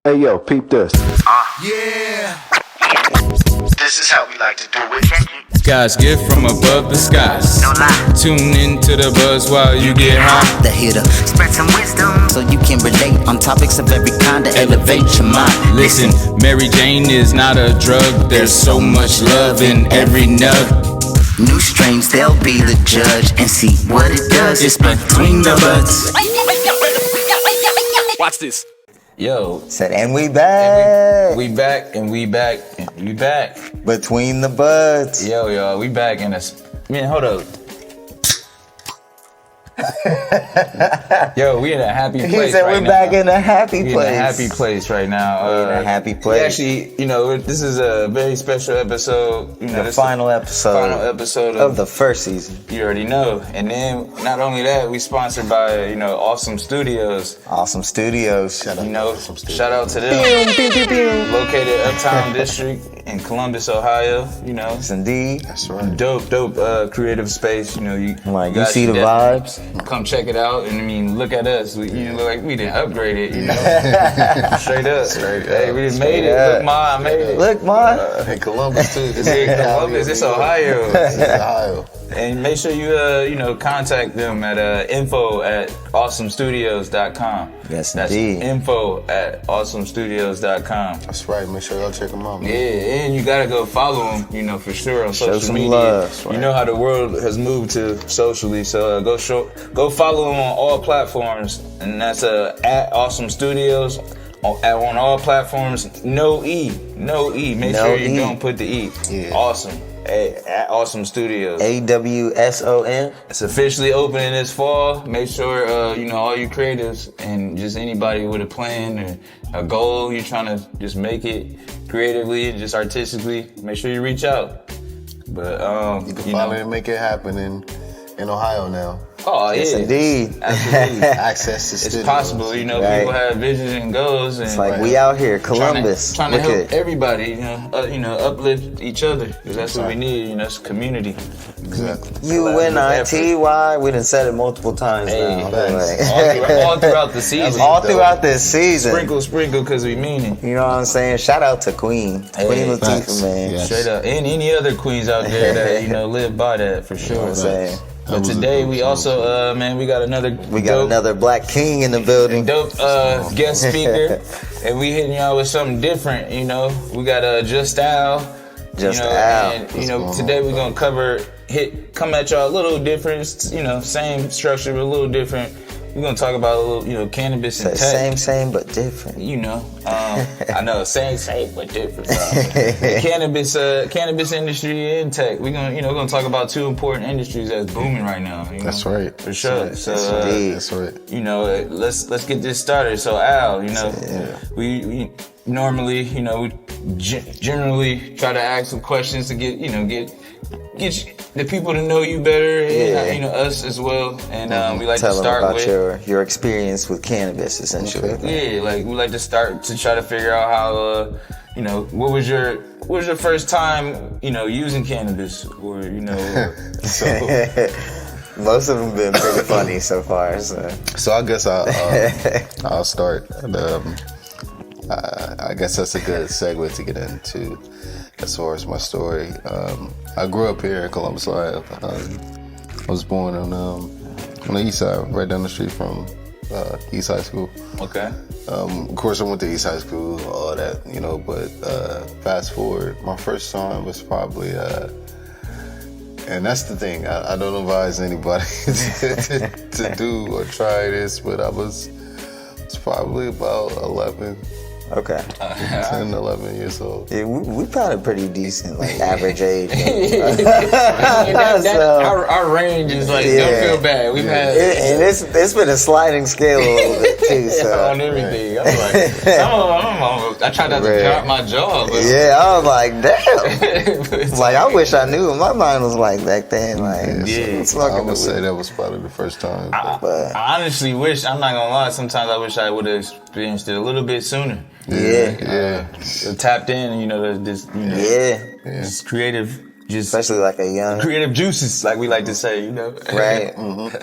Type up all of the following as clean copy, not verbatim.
Hey yo, peep this. Yeah. This is how we like to do it. God's gift from above the skies. No lie. Tune into the buzz while you get high. The hitter. Spread some wisdom so you can relate on topics of every kind to elevate your mind. Listen, Mary Jane is not a drug. There's so much love in every nug. New strains, they'll be the judge and see what it does. It's between the buds. Watch this. Yo. Said, and we back. We back and we back and we back. Between the buds. Yo, y'all, we back in a... Man, hold up. Yo, we in a happy place. He said right we're back in a happy we place. in a happy place right now. We're in a happy place. Actually, you know, this is a very special episode. You know, The final episode of the first season. You already know. And then, not only that, we sponsored by, you know, Awsom Studios. Awsom Studios. Shout out to them. Located Uptown District in Columbus, Ohio. You know, Yes, indeed. That's right. dope creative space. You know, you guys see the should vibes. come check it out. And I mean, look at us. We look like we didn't upgrade it. You know, straight up. Hey, we just made it. Look, Ma, I made it. Look, Ma. In Columbus too. It's in Columbus. It's Ohio. This is Ohio. And make sure you contact them at info@awsomstudios.com. Yes, That's indeed. info@awsomstudios.com. That's right. Make sure y'all check them out, man. Yeah, and you gotta go follow them, you know, for sure on social some media. love. You know how the world has moved to socially, so go follow them on all platforms, and that's at Awsom Studios on all platforms. No E. Make sure you don't put the E. Yeah. Awesome. At Awsom Studios. AWSON. It's officially opening this fall. Make sure, all you creatives and just anybody with a plan or a goal, you're trying to just make it creatively and just artistically, make sure you reach out. But, You can finally make it happen in Ohio now. Oh, Yes, yeah. indeed. Absolutely. Access to It's studios. possible, Right. people have visions and goals. And It's like we out here, Columbus. Trying to Look help at everybody, uplift each other. Because that's what we need, it's a community. Exactly. UNITY. We done said it multiple times Hey, now. all throughout the season. All throughout this season. Sprinkle, because we mean it. You know what I'm saying? Shout out to Queen Hey, Latifah, thanks. man. Yeah. Straight up. And any other queens out there that, live by that for sure. You know what I'm saying? But today we also, we got another Another black king in the building. dope guest speaker. And we hitting y'all with something different, We got Just Al. Just Al. And, today we're going to come at y'all a little different, same structure, but a little different. We're going to talk about a little, cannabis and tech. Same, but different. I know, same, but different. The cannabis industry and tech. We're gonna talk about two important industries that's booming right now. That's right. For sure. That's So, indeed. That's right. let's get this started. So Al, we normally, we generally try to ask some questions to get the people to know you better, and, us as well. And we like Tell to them start about with your experience with cannabis, essentially. yeah, like we like to start to try to figure out how, what was your first time, using cannabis, or so. Most of them been pretty funny so far. So I guess I'll start. And, I guess that's a good segue to get into as far as my story. I grew up here in Columbus, Ohio. I was born on the east side, right down the street from East High School. Okay. Of course, I went to East High School, all that, but fast forward, my first time was probably, and that's the thing, I don't advise anybody to do or try this, but it's probably about 11. Okay. 10, 11 years old. Yeah, we found a pretty decent, average age. Our range is don't feel bad. We've had And it's been a sliding scale a little bit too. So. on everything. I'm like, I tried not to drop my jaw, but Yeah, I was like, damn. I wish I knew what my mind was like back then. So I would say that was probably the first time. I honestly wish, I'm not gonna lie, sometimes I wish I would have experienced it a little bit sooner. Yeah. Tapped in, this creative, Especially a young. creative juices, like we like to say, Right.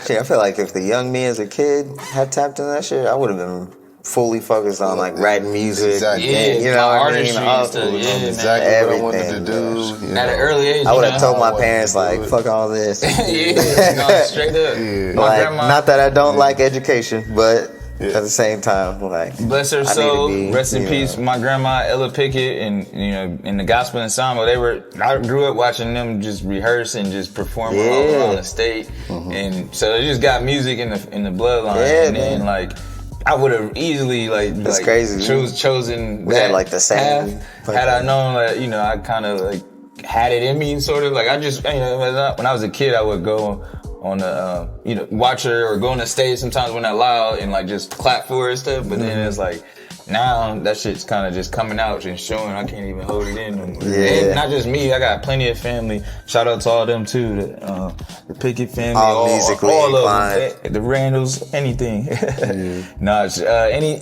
See, I feel like if the young me as a kid had tapped in that shit, I would have been fully focused on like writing music. Exactly. Yeah, you know what I mean? artistry and stuff. Yeah, man. Exactly what I wanted to Everything, do. You At an know. early age, I would have you know? told my parents like, "Fuck all this." Yeah, no, straight up. Yeah. My Like, grandma, not that I don't like education, but at the same time, like, bless her I need to soul, be, rest in you peace. know. My grandma Ella Pickett, and you know, in the gospel ensemble, I grew up watching them just rehearse and just perform all around the state, and so they just got music in the bloodline. Yeah, and then man. like, I would have easily That's crazy. chosen We that had, like, the same path had I known that, you know, I kind of like had it in me, sort of like I just, you know, when I was a kid, I would go on the, you know, watch her or go on the stage sometimes when they're loud and like just clap for her and stuff. But then it's like, now that shit's kind of just coming out and showing. I can't even hold it in no more. Yeah. And not just me, I got plenty of family. Shout out to all them too. The Pickett family, All musically all inclined. of them. The Randalls, anything. No,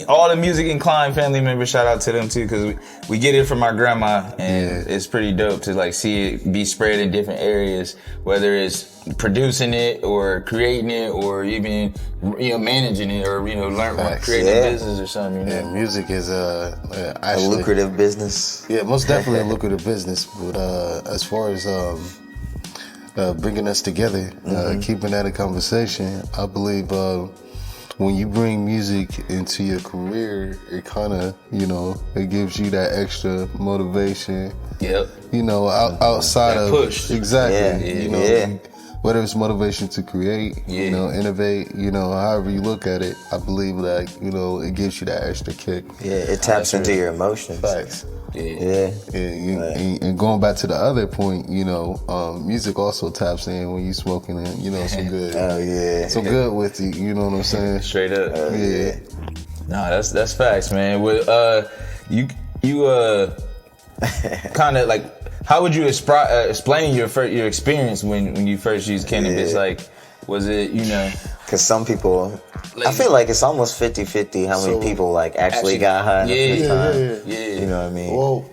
all the music inclined family members. Shout out to them too, because we get it from our grandma, and it's pretty dope to like see it be spread in different areas, whether it's producing it or creating it or even, you know, managing it or, you know, creating a business or something. You know? Yeah, music is a actually lucrative business. Yeah, most definitely a lucrative business. But as far as bringing us together, keeping that a conversation, I believe when you bring music into your career, it kind of, you know, it gives you that extra motivation. Yep. You know, outside that of push. Exactly. Yeah, you know, yeah. whether it's motivation to create, you know, innovate, you know, however you look at it, I believe that, you know, it gives you that extra kick. Yeah, it taps into your emotions. Facts. Yeah. And going back to the other point, you know, music also taps in when you smoking and, you know, some good. Oh yeah. Some good with you, you know what I'm saying? Straight up. Yeah. No, that's facts, man. With you kind of like, how would you explain your experience when you first used cannabis? Yeah. Like, was it, you know? Because some people, I feel like it's almost 50-50 how many people like actually got high in the first time. Yeah. You know what I mean? Well,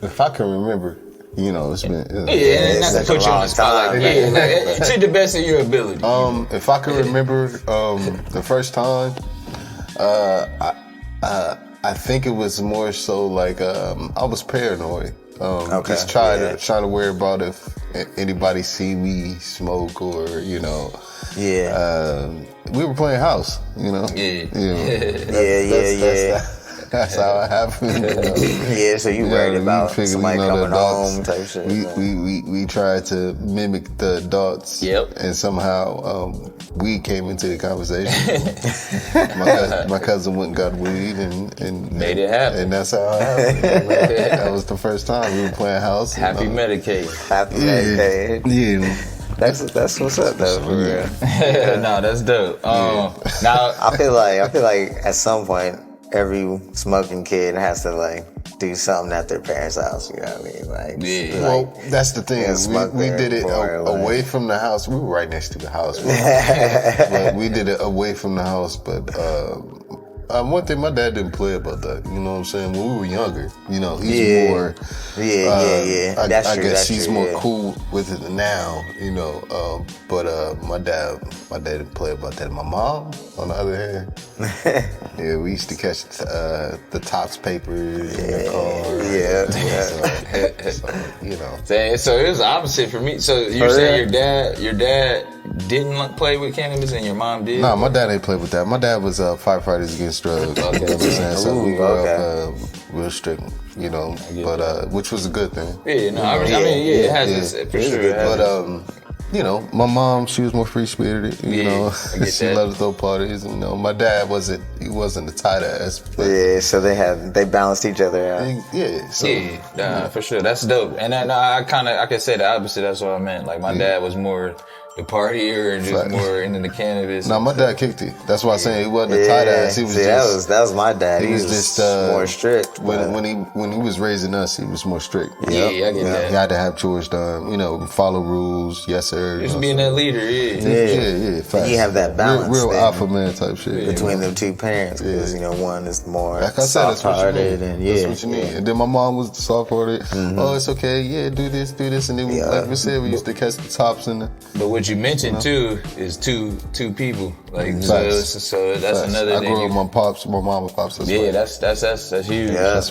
if I can remember, you know, it's been. Yeah, not to like put a you on long the spot. time. Yeah, like, to the best of your ability. If I can remember the first time, I think it was more so like I was paranoid. Just trying to worry about if anybody see me smoke or, you know. Yeah. We were playing house, you know. That's how it happened. You know? Yeah, so you worried about figured, somebody you know, coming the adults, home type shit. We tried to mimic the adults. Yep. And somehow weed came into the conversation. my cousin went and got weed and Made it happen. And that's how it happened. That was the first time we were playing house. Happy Medicaid. Happy birthday. Yeah. That's what's up though, for real. No, that's dope. Now I feel like at some point every smoking kid has to like do something at their parents' house. You know what I mean? Like, Well, that's the thing. We did it away like, from the house. We were right next to the house. But we did it away from the house. But one thing, my dad didn't play about that. You know what I'm saying? When we were younger, you know, he's more. Yeah. I That's true. guess he's more cool with it now. You know, but my dad didn't play about that. My mom, on the other hand, yeah, we used to catch the Topps papers in the car. So, you know. So it was the opposite for me. So you're saying your dad didn't play with cannabis and your mom did? No, my dad ain't play with that. My dad was Firefighters Against Drugs. You know what I'm saying? So we grew up real strict, you know, but which was a good thing. Yeah, no, I mean, it has this, for sure. But you know, my mom, she was more free spirited. You know, she loved to throw parties. You know, my dad wasn't the tight ass. But so they balanced each other out. Yeah, so, for sure. That's dope. And I can say the opposite. That's what I meant. Like my dad was more the partier and just more into the cannabis. No, my dad kicked it. That's why I'm saying he wasn't a tight ass. He was that was my dad. He was just more strict. When he was raising us, he was more strict. Yeah, I get that. He had to have chores done. You know, follow rules. Yes, sir. Just being that leader. Yeah. Facts. You have that balance. Real alpha man type shit. Between them two parents, because you know one is more like I said, soft-hearted and that's what you need. And then my mom was soft-hearted. Oh, it's okay. Yeah, do this, and then like we said, we used to catch the tops in the. But what what you mentioned too is two people. Like so that's Facts. another I thing. grew up with my pops, my mom and pops. That's right. That's huge. Yeah.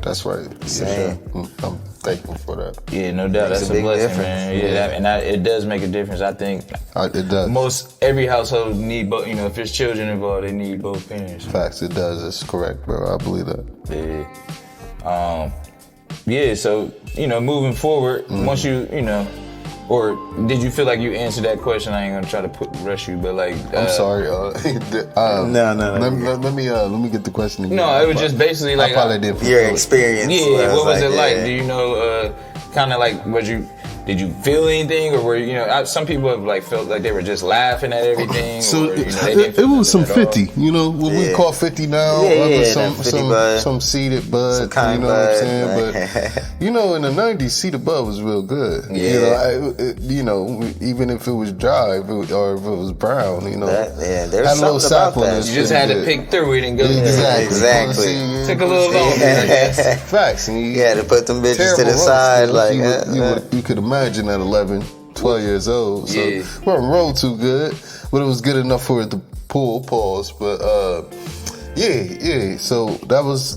That's right. Same. I'm thankful for that. Yeah, no doubt. Makes That's a a big blessing, difference. man. Yeah, it does make a difference. I think It does. every household need both. If there's children involved, they need both parents. Facts, it does. It's correct, bro. I believe that. Yeah. So moving forward, once you or did you feel like you answered that question? I ain't gonna try to rush you, but like I'm sorry. No. Let me get the question again. No, it was just basically like I probably did. Your experience. Yeah, what was it like? yeah. Do you know, kind of like, did you feel anything, or were some people have like felt like they were just laughing at everything. So or, they didn't it feel was some nothing at all? 50, what we call 50 now. Some seeded bud, Some kind what I'm bud, saying? like- But in the 90s, seeded bud was real good. Yeah. Even if it was dry or if it was brown, there's had a little something about sap on that. it. You just had to pick through it and go. Exactly. Took a little longer, I guess. Facts. And You had to put them bitches to terrible the side, roasts, like you could imagine at 11, 12 years old. So Yeah. we weren't roll too good, but it was good enough for it to pull pause. But yeah. So that was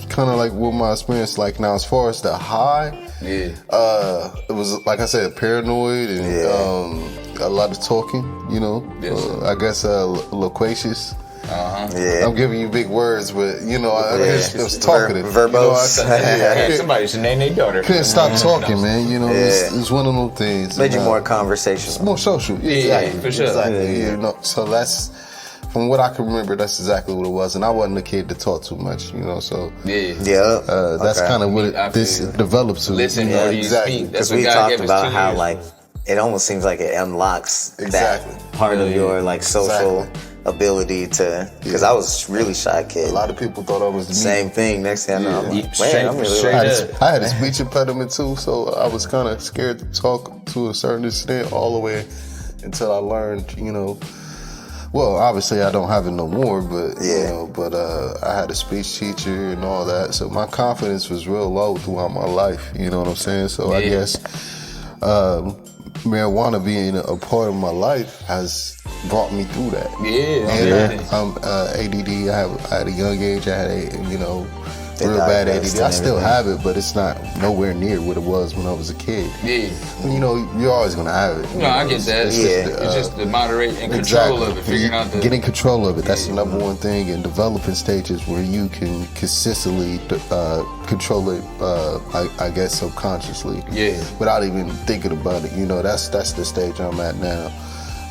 kind of like what my experience like. Now as far as the high, it was like I said, paranoid and a lot of talking. Yes. I guess loquacious. Yeah. I'm giving you big words, but it was talkative. Verbose. Somebody should name their daughter. Couldn't stop talking, man. It's one of those things. Made you And, more conversational. more social. Exactly. for sure. Exactly. So that's from what I can remember. That's exactly what it was. And I wasn't a kid to talk too much. So Yeah. that's kind of what I this feel you. developed to. Listen, or you speak. That's Because what we God talked gave us about 2 how years like it almost seems like it unlocks Exactly. that part of your like social ability to. Because I was really shy kid. A lot of people thought I was the Same thing. Next thing I know, I'm like, man, I'm really straight like, up. I had a speech impediment too, so I was kind of scared to talk to a certain extent all the way until I learned, well, obviously I don't have it no more, but I had a speech teacher and all that, so my confidence was real low throughout my life. You know what I'm saying? So I guess marijuana being a part of my life has brought me through that. I'm ADD. I at a young age, I had real bad ADD. I still have it, but it's not nowhere near what it was when I was a kid. Yeah. You're always gonna have it. No, I get that. It's just the moderate and control of it, figuring out the getting control of it. That's the number one thing in developing stages where you can consistently control it. I guess subconsciously. Yeah. Without even thinking about it. That's the stage I'm at now.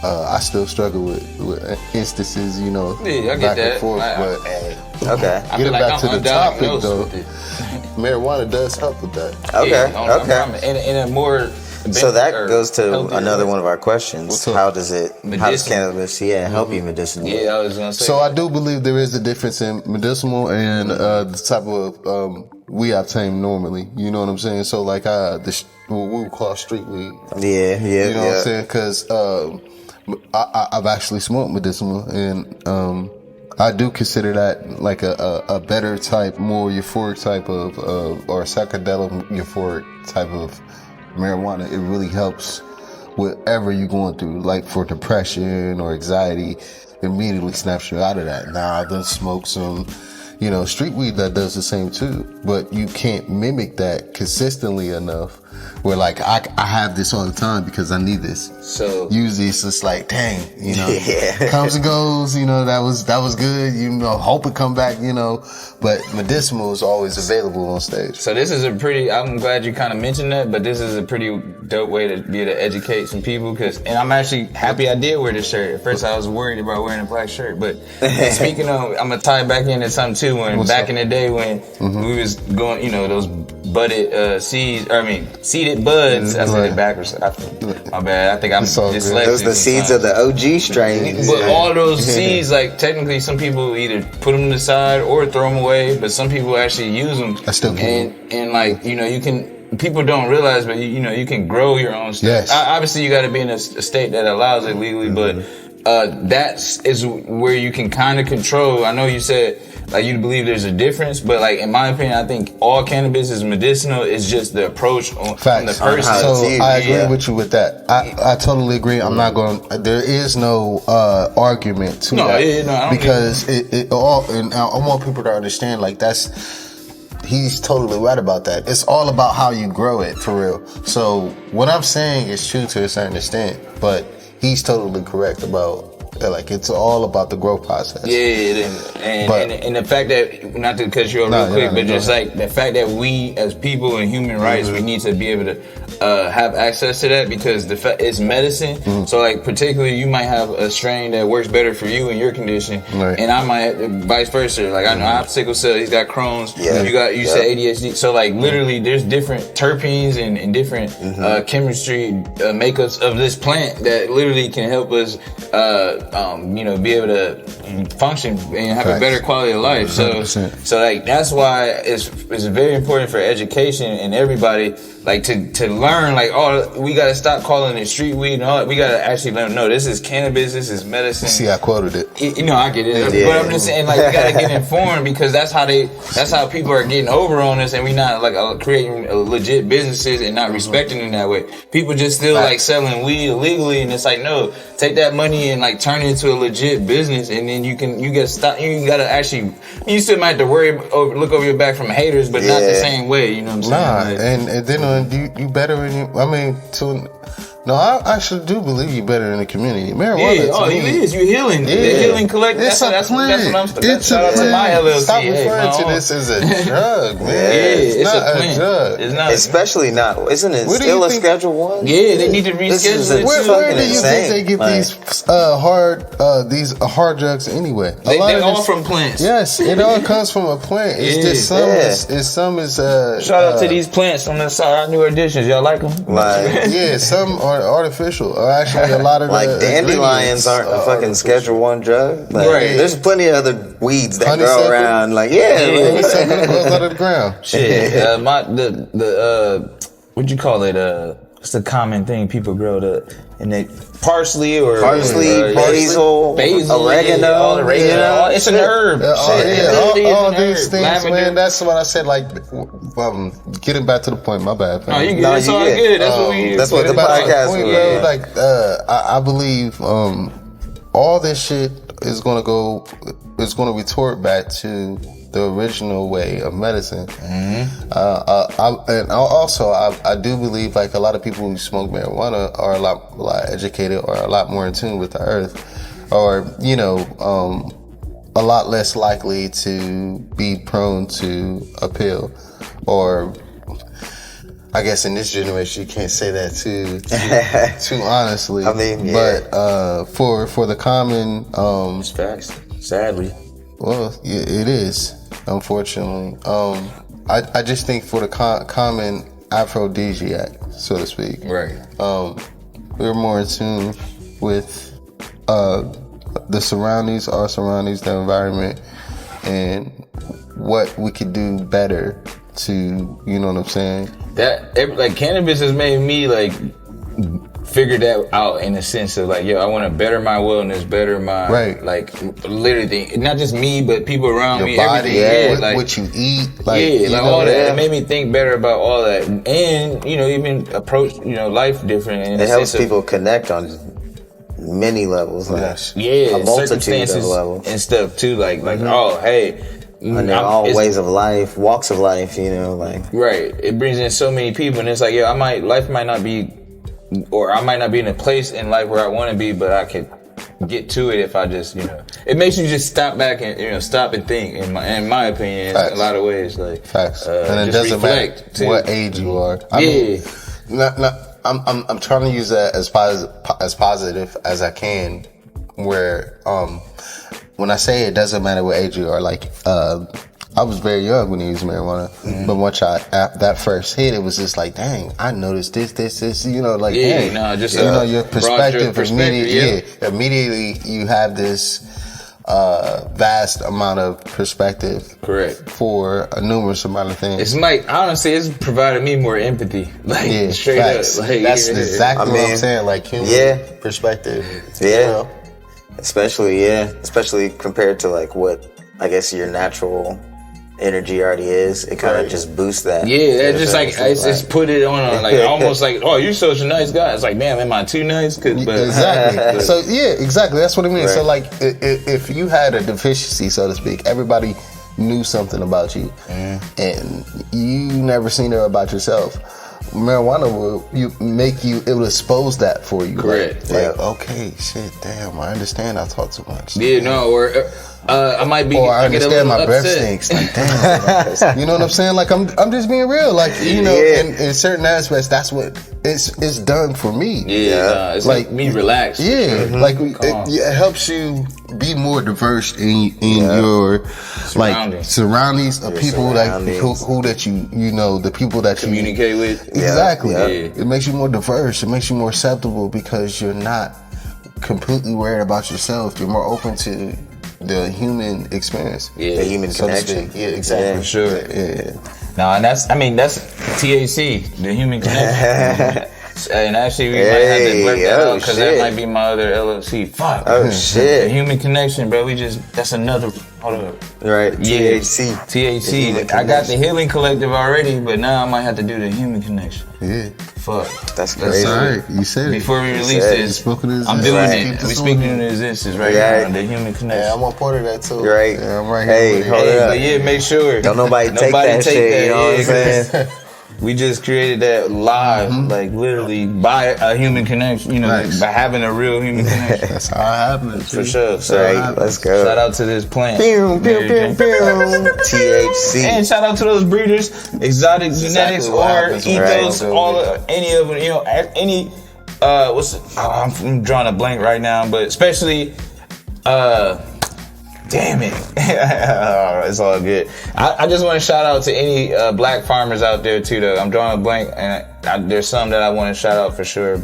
I still struggle with instances, I get back that. and forth. But okay. getting back to the topic, though, with it. marijuana does help with that. Okay. Okay. In a more So that or goes to healthier another way. one of our questions. What's up? How does Medicinal. cannabis help you medicinally? Yeah, I was gonna say. So I do believe there is a difference in medicinal and the type of we obtain normally. You know what I'm saying? So like what we would call street weed. Yeah. You know what I'm saying? Because I've actually smoked medicinal, and I do consider that like a better type, more euphoric type of or psychedelic euphoric type of marijuana. It really helps whatever you're going through, like for depression or anxiety. Immediately snaps you out of that. Now I done smoke some, street weed that does the same too, but you can't mimic that consistently enough. Where like I have this all the time because I need this. So usually it's just like, dang, comes and goes. That was good. Hope it come back. But medicinal is always available on stage. So this is I'm glad you kind of mentioned that, but this is a pretty dope way to be able to educate some people. And I'm actually happy I did wear this shirt. At first I was worried about wearing a black shirt, but speaking of, I'm gonna tie it back into something too. When back in the day when we was going, those budded seeded buds. I said it backwards. My bad. I think I'm dyslexic. Those are the seeds of the OG strains. But all those seeds, like technically, some people either put them to the side or throw them away. But some people actually use them. I still can. And like you can. People don't realize, but you can grow your own stuff. Yes. Obviously, you got to be in a state that allows it legally. But is where you can kind of control. I know you said like you believe there's a difference, but like in my opinion, I think all cannabis is medicinal. It's just the approach from the person. So I agree with you with that. I totally agree. I'm not going. There is no argument to that I don't because it all. And I want people to understand like that's. He's totally right about that. It's all about how you grow it for real. So what I'm saying is true to a certain extent, but he's totally correct about like it's all about the growth process. Yeah, and the fact that not to cut you off real quick, but just like the fact that we as people and human rights, we need to be able to have access to that because it's medicine. So like particularly you might have a strain that works better for you and your condition, and I might vice versa. Like I know I have sickle cell, he's got Crohn's, you said ADHD. So like literally there's different terpenes and different chemistry makeups of this plant that literally can help us be able to function and have a better quality of life. So like that's why it's very important for education and everybody like to learn like we gotta stop calling it street weed and all that. We gotta actually learn this is cannabis, this is medicine. See, I quoted it. I get it. But I'm just saying like we gotta get informed because that's how people are getting over on us and we not like creating legit businesses and not respecting them that way. People just still like selling weed illegally and it's like no, take that money and like turn it into a legit business and then you gotta actually you still might have to look over your back from haters but not the same way, you know what I'm saying? And then you better I actually do believe you better in the community. Marijuana you healing. The healing collective. That's what I'm shout out to my LLC. Stop referring to this as a drug, man. It's not a drug. It's not. Especially not. Isn't it still a Schedule 1? Yeah, they need to reschedule it. Where do you think they get these hard drugs anyway? They're all from plants. Yes, it all comes from a plant. It's just some is shout out to these plants on the side. Our new additions. Y'all like them? Some are artificial. Or actually, a lot of like dandelions aren't a fucking Schedule 1 drug. Like, there's plenty of other weeds that grow around. Like honeysuckle grows out of the ground. Shit, what'd you call it? What's the common thing people grow parsley, basil, oregano. It's an herb. All these things, lavender. Man. That's what I said. Like, getting back to the point. My bad. No, you good. It's all good. That's what the podcast was. Like, I believe all this shit is gonna retort back to the original way of medicine. I do believe like a lot of people who smoke marijuana are a lot educated or a lot more in tune with the earth, or a lot less likely to be prone to a pill, or I guess in this generation you can't say that too honestly. I mean, but for the common it's facts, sadly. Well, it is, unfortunately. I just think for the common aphrodisiac, so to speak, right? We're more in tune with the surroundings, our surroundings, the environment, and what we could do better to, you know what I'm saying? That like cannabis has made me like figure that out in a sense of like, I want to better my wellness, better my like literally, not just me, but people around your me, body, everything. what you eat, all that. It made me think better about all that, and even approach life different. It helps people connect on many levels, like a multitude of levels and stuff too. Like oh hey. And all ways of life, walks of life, Right. It brings in so many people, and it's like, life might not be, or I might not be in a place in life where I want to be, but I could get to it if I just, it makes you just stop back and, stop and think, in my opinion, in a lot of ways. Like, facts. And it doesn't matter what age you are. I'm trying to use that as positive as I can, where, when I say it doesn't matter what age you are, like, I was very young when he used marijuana, but once that first hit, it was just like, dang, I noticed this, your perspective immediately you have this vast amount of perspective, correct, for a numerous amount of things. It's like, honestly, it's provided me more empathy, like straight facts. up. Like, that's exactly what I'm saying, like human perspective. Especially compared to like what I guess your natural energy already is. It kind of just boosts that. Yeah, it's just like it's just put it on like almost like, oh, you're such a nice guy. It's like, damn, am I too nice? But Exactly. So yeah, exactly. That's what I mean. Right. So like, if you had a deficiency, so to speak, everybody knew something about you, and you never seen it about yourself. Marijuana will it will expose that for you. Correct. Like okay, shit, damn, I understand. I talk too much. Yeah, no, or I might be. Or I understand my breath upset. stinks. Like, damn, you know what I'm saying? Like I'm just being real. Like you know, in certain aspects, that's what it's done for me. Yeah, it's like me relax. Yeah, like it helps you be more diverse in your surroundings of people who that you know, the people that communicate with. Exactly. Yeah. It makes you more diverse. It makes you more acceptable because you're not completely worried about yourself. You're more open to the human experience. Yeah, the human connection. Yeah, exactly. Yeah, for sure. Yeah. No, and that's THC, the human connection. And actually, we might have to work that out because that might be my other LLC. Fuck. Oh shit. The human connection, bro. That's another. Hold up. Right. Yeah. THC. I got the healing collective already, but now I might have to do the human connection. Yeah. Fuck. That's crazy. All right. You said it. Before we release this, I'm doing it. We speaking into existence right now. The human connection. Yeah, I'm on part of that too. Right. Yeah, I'm right here. Hey, hold up. But yeah, make sure. Don't nobody take that shit. You know what I'm saying? We just created that live, like literally by a human connection, you know, by having a real human connection. That's how it happens. For sure. So let's go. Shout out to this plant. THC. And shout out to those breeders, Exotic Genetics or Ethos, any of them, you know, any, I'm drawing a blank right now, but especially, damn it. It's all good. I just want to shout out to any black farmers out there too though. I'm drawing a blank and there's some that I want to shout out for sure.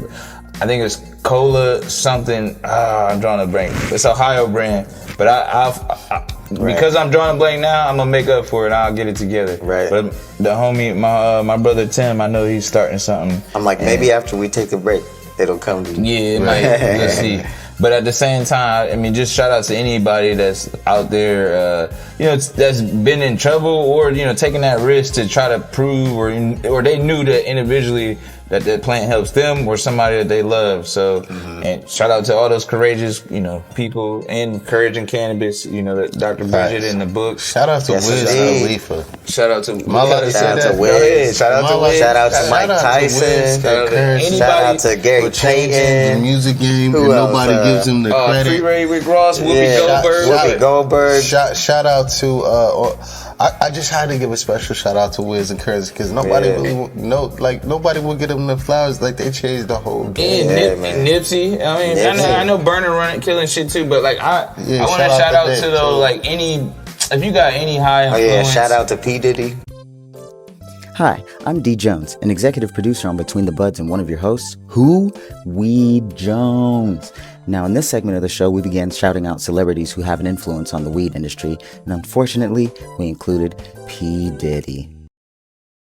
I think it's Cola something. I'm drawing a blank. It's an Ohio brand. But because I'm drawing a blank now, I'm going to make up for it. I'll get it together. Right. But the homie, my brother Tim, I know he's starting something. I'm like, maybe after we take a break, it'll come to you. Yeah, it might. Let's see. But at the same time, I mean, just shout out to anybody that's out there, you know, that's been in trouble or, you know, taking that risk to try to prove or they knew that individually that plant helps them or somebody that they love. So, and shout out to all those courageous, you know, people in Courage and Cannabis, you know, that Dr. Bridget in the book. Shout out to Wiz Khalifa. Shout out to Wiz. Shout out to Wiz. Shout out to Mike Tyson. Shout out to Gary Payton. The music game. Who nobody gives him the credit. Free Ray Rick Ross, Whoopi Goldberg. Shout out to I just had to give a special shout out to Wiz and Courage because nobody really nobody will get them the flowers. Like they changed the whole game. Nipsey. I mean, I know Burner running, killing shit too, but like I want to shout out to those like if you got any high influence. Shout out to P Diddy. Hi, I'm D Jones, an executive producer on Between the Budz and one of your hosts, Weed Jonez. Now, in this segment of the show, we began shouting out celebrities who have an influence on the weed industry, and unfortunately, we included P. Diddy.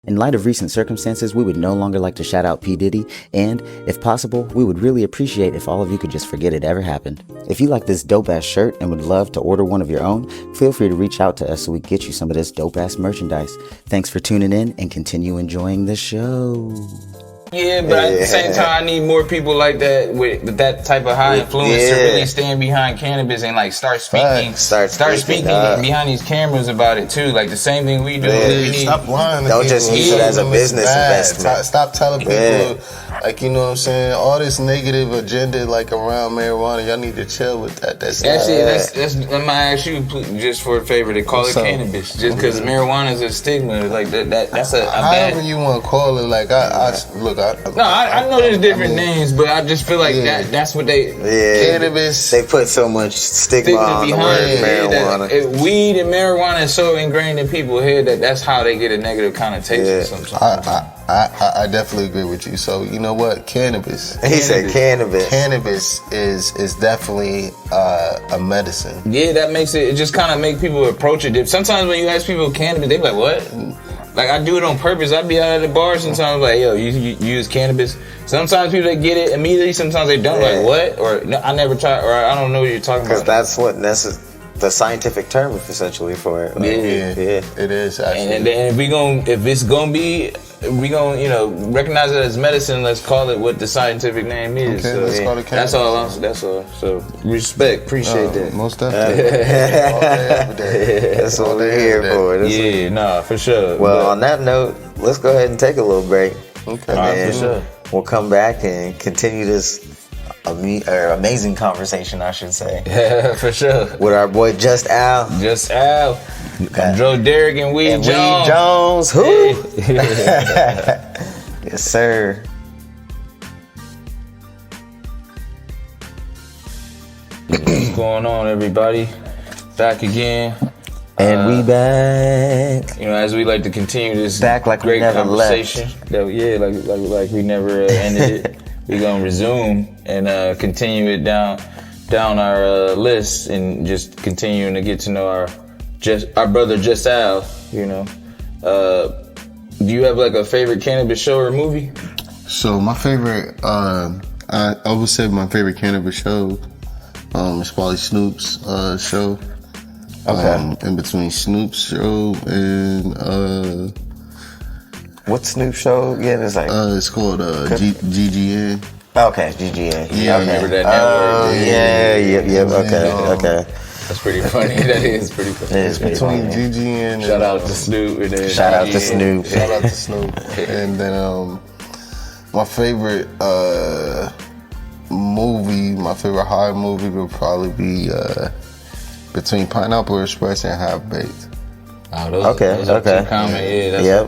In light of recent circumstances, we would no longer like to shout out P. Diddy, and, if possible, we would really appreciate if all of you could just forget it ever happened. If you like this dope-ass shirt and would love to order one of your own, feel free to reach out to us so we can get you some of this dope-ass merchandise. Thanks for tuning in, and continue enjoying the show. Yeah, but at the same time, I need more people like that with that type of high influence to really stand behind cannabis and like start speaking behind these cameras about it too. Like the same thing we do. Stop lying. Don't just use it as a business investment. Stop telling people, like, you know what I'm saying, all this negative agenda like around marijuana. Y'all need to chill with that. That's I might ask you just for a favor to call it cannabis, just because marijuana is a stigma. Like that's a bad. However you want to call it. Like I know there's different names, but I just feel like that's what they cannabis. They put so much stigma on the word marijuana. Weed and marijuana is so ingrained in people's head that's how they get a negative connotation. Sometimes. I definitely agree with you. So you know what, cannabis. He said cannabis. Cannabis is definitely a medicine. Yeah, that makes it just kind of make people approach it. Sometimes when you ask people cannabis, they be like, "What?" like I do it on purpose. I be out at the bar sometimes like, yo, you use cannabis. Sometimes people that get it immediately, sometimes they don't. Like what? Or no, I never tried, or I don't know what you're talking about. Because that's the scientific term essentially for it. Like, yeah, it is actually. And then if it's gonna be, we gonna recognize it as medicine. Let's call it what the scientific name is. Okay, so, let's call it cannabis. That's all. So respect, appreciate that. Most definitely. All day, every day. That's what we're here for. For sure. Well, on that note, let's go ahead and take a little break. Okay. And then for sure. we'll come back and continue this amazing conversation, I should say. Yeah, for sure. With our boy Just Al. Just Al. Dro-Derick and Weed Weed Jonez. Jonez. Who? Yes, sir. What's going on, everybody? Back again. And we back. As we like to continue this Back like we great never conversation. Like we never ended it. We're gonna resume and continue it down our list and just continuing to get to know our brother Just Al. Do you have like a favorite cannabis show or movie? So my favorite, I would say my favorite cannabis show is probably Snoop's show. Okay. In between Snoop's show and What's Snoop show again? It's like it's called GGN. okay, GGN. Yeah, I remember that network. Okay. That's pretty funny. That is pretty funny. It is pretty Between funny. GGN. Shout out to Snoop. And then Shout out to Snoop. Shout out to Snoop. And then my favorite movie, my favorite horror movie would probably be between Pineapple Express and Half Baked. Oh, those are too common. Yeah,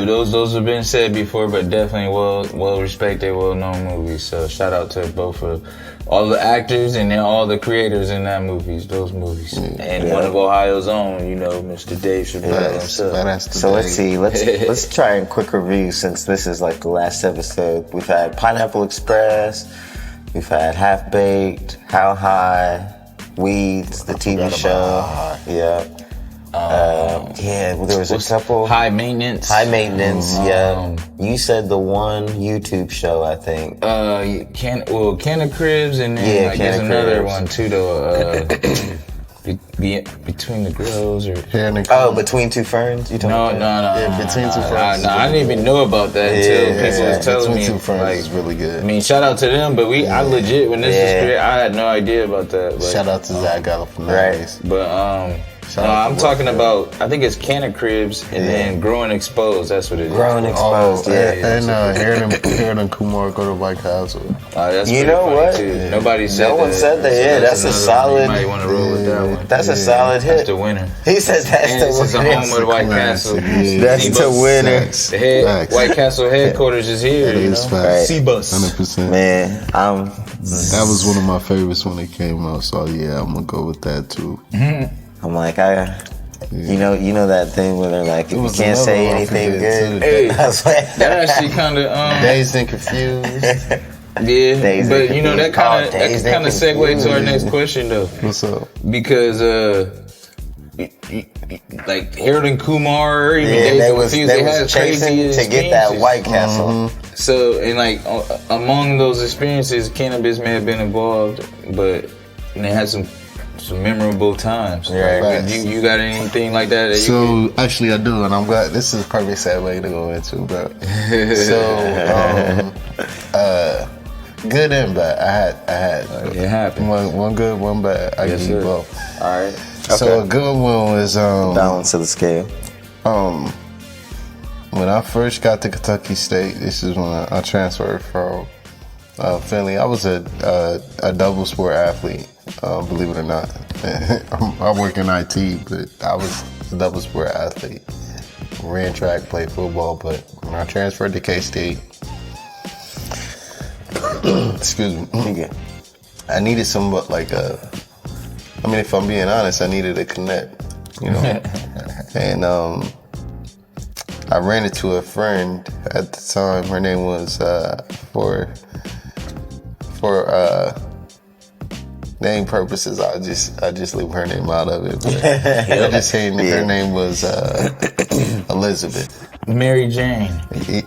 those have been said before, but definitely well respected, well known movies. So shout out to both of all the actors and then all the creators in those movies. And one of Ohio's own, Mr. Dave Chappelle himself. So let's see. Let's try a quick review since this is like the last episode. We've had Pineapple Express, we've had Half Baked, How High, Weeds, the TV show. Yeah. There was a couple. High Maintenance. Yeah. You said the one YouTube show, I think. Can of Cribs, and then I guess another one too though. Between the Grills or Between Two Ferns. You No. Yeah, Between Two Ferns. No, I didn't even know about that until people was telling me. Between Two Ferns is really good. I mean, shout out to them, but I legit when this was created, I had no idea about that. But, shout out to Zach Galifianakis. Right, but I'm talking about. I think it's Can of Cribs and then Growing Exposed. That's what it is. Growing Exposed. And Harold and Kumar go to White Castle. That's you know what? Too. Nobody said no that. one said that. Yeah, that's a solid. You might want to roll with that one. That's a solid hit. That's the winner. He says that's and the this winner. is the home of the White Castle. That's the winner. The White Castle headquarters is here. That is facts. C-Bus. 100%. Man, that was one of my favorites when it came out. So yeah, I'm gonna go with that too. I'm like, you know that thing where they're like, if you can't say anything good, hey, that actually kind of Dazed and Confused. Yeah, but that kind of segue to our next question though. What's up? Because like Harold and Kumar, or even Dazed and Confused, they had crazy to get that White Castle. Mm-hmm. So and like among those experiences, cannabis may have been involved, but they had some memorable times. Yeah, you got anything like that? So actually, I do, and I'm glad. This is a perfect segue to go into, bro. So, good and bad. I had. It happened. One good, one bad. I give you both. All right. So a good one was balance of the scale. When I first got to Kentucky State, this is when I transferred from Finley. I was a double sport athlete. Believe it or not, I work in IT, but I was a double sport athlete. Ran track, played football, but when I transferred to K-State, excuse me, I needed somewhat like if I'm being honest, I needed a connect, and I ran into a friend at the time. Her name was for name purposes, I just leave her name out of it. But I just saying her name was Elizabeth. Elizabeth. Mary Jane.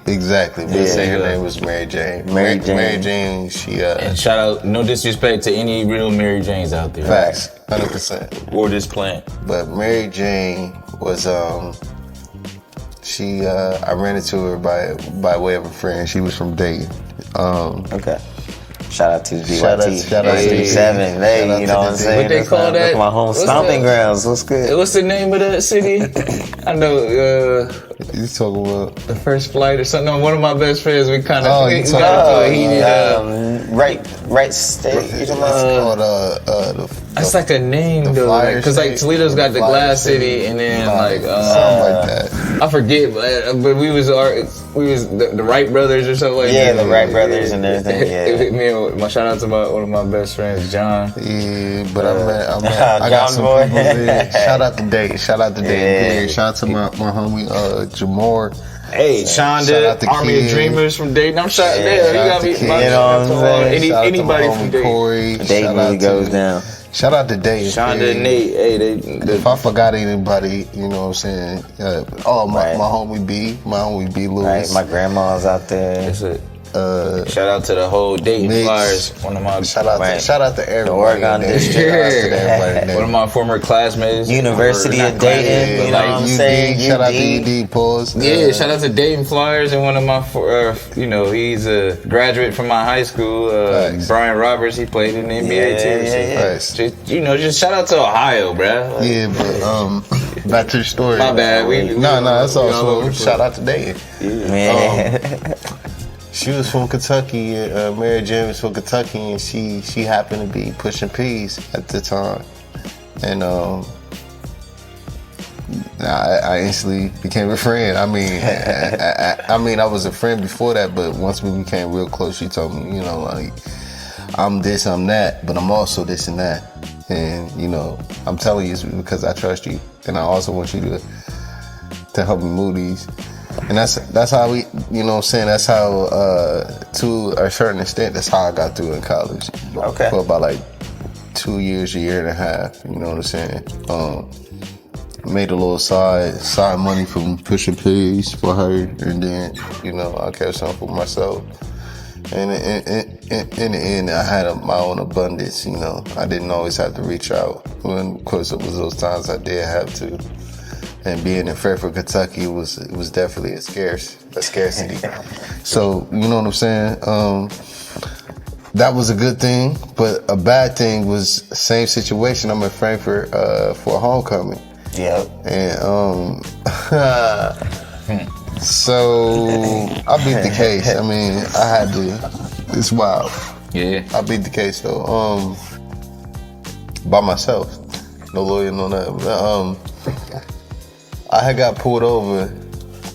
Exactly. We say her name was Mary Jane. Mary Jane, she And shout out, no disrespect to any real Mary Janes out there. facts, 100%. Or this plant. But Mary Jane was she I ran into her by way of a friend. She was from Dayton. Okay. Shout out to the DYT. Shout out to 7, hey, you know what I'm saying? What they call that? That's my home stomping grounds. What's good? What's the name of that city? I know You talking about? the first flight or something. One of my best friends, we kind of Oh, you talking about right state. It's called That's like a name the though, Flyer because like State? Toledo's got the Flyer Glass City. City, and then something like that. I forget, but we was the Wright brothers or something like Yeah, that. the Wright brothers and everything. Yeah. Me and my shout out to one of my best friends, John. Yeah, but I got John some boy. people there. Shout out to Dayton. Shout out to Dayton. Yeah. Shout out to my homie Jamor. Hey, Shout out Shonda, to Army of Kid. Dreamers from Dayton. I'm shouting there. Shout You out got to me. Kid. You know what I'm saying? Anybody Shout out to my from homie Dayton. Corey. Dayton Shout out really to- goes down. Shout out to Dayton. Shonda and Nate. Hey, If I forgot anybody, you know what I'm saying? My Right. homie B Right, Lewis. my grandma's out there. That's it. Shout out to the whole Dayton Mix. Flyers. One of my Shout out Right. to everybody. Oregon in there. District. Shout out to everybody. one of my former classmates. University Or of not Dayton, classmates, you but know what I'm UD, saying? shout out to UD. UD. Pause. Yeah, shout out to Dayton Flyers and one of my, he's a graduate from my high school, Thanks. Brian Roberts. He played in the NBA Yeah, too. yeah, so yeah. Nice. just shout out to Ohio, bruh. Like, Yeah, but back to the story. My bad. No, that's all. we all over So the shout out to Dayton. Man. She was from Kentucky. Mary Jane was from Kentucky, and she happened to be pushing P's at the time, and I instantly became a friend. I mean, I was a friend before that, but once we became real close, she told me, you know, like, I'm this, I'm that, but I'm also this and that, and you know, I'm telling you it's because I trust you, and I also want you to help me move these. And that's how we, you know what I'm saying, that's how, to a certain extent, that's how I got through in college. Okay. For about like 2 years, a year and a half, you know what I'm saying? Made a little side money from pushing pigs for her, and then, you know, I kept some for myself. And in the end, I had my own abundance, you know. I didn't always have to reach out. When, of course, it was those times I did have to. And being in Fairfield, Kentucky, it was definitely a scarcity. So, you know what I'm saying? That was a good thing, but a bad thing was same situation. I'm in Frankfurt for homecoming. Yep. And so I beat the case. I mean, I had to. It's wild. Yeah. I beat the case though. By myself. No lawyer, no nothing. I had got pulled over.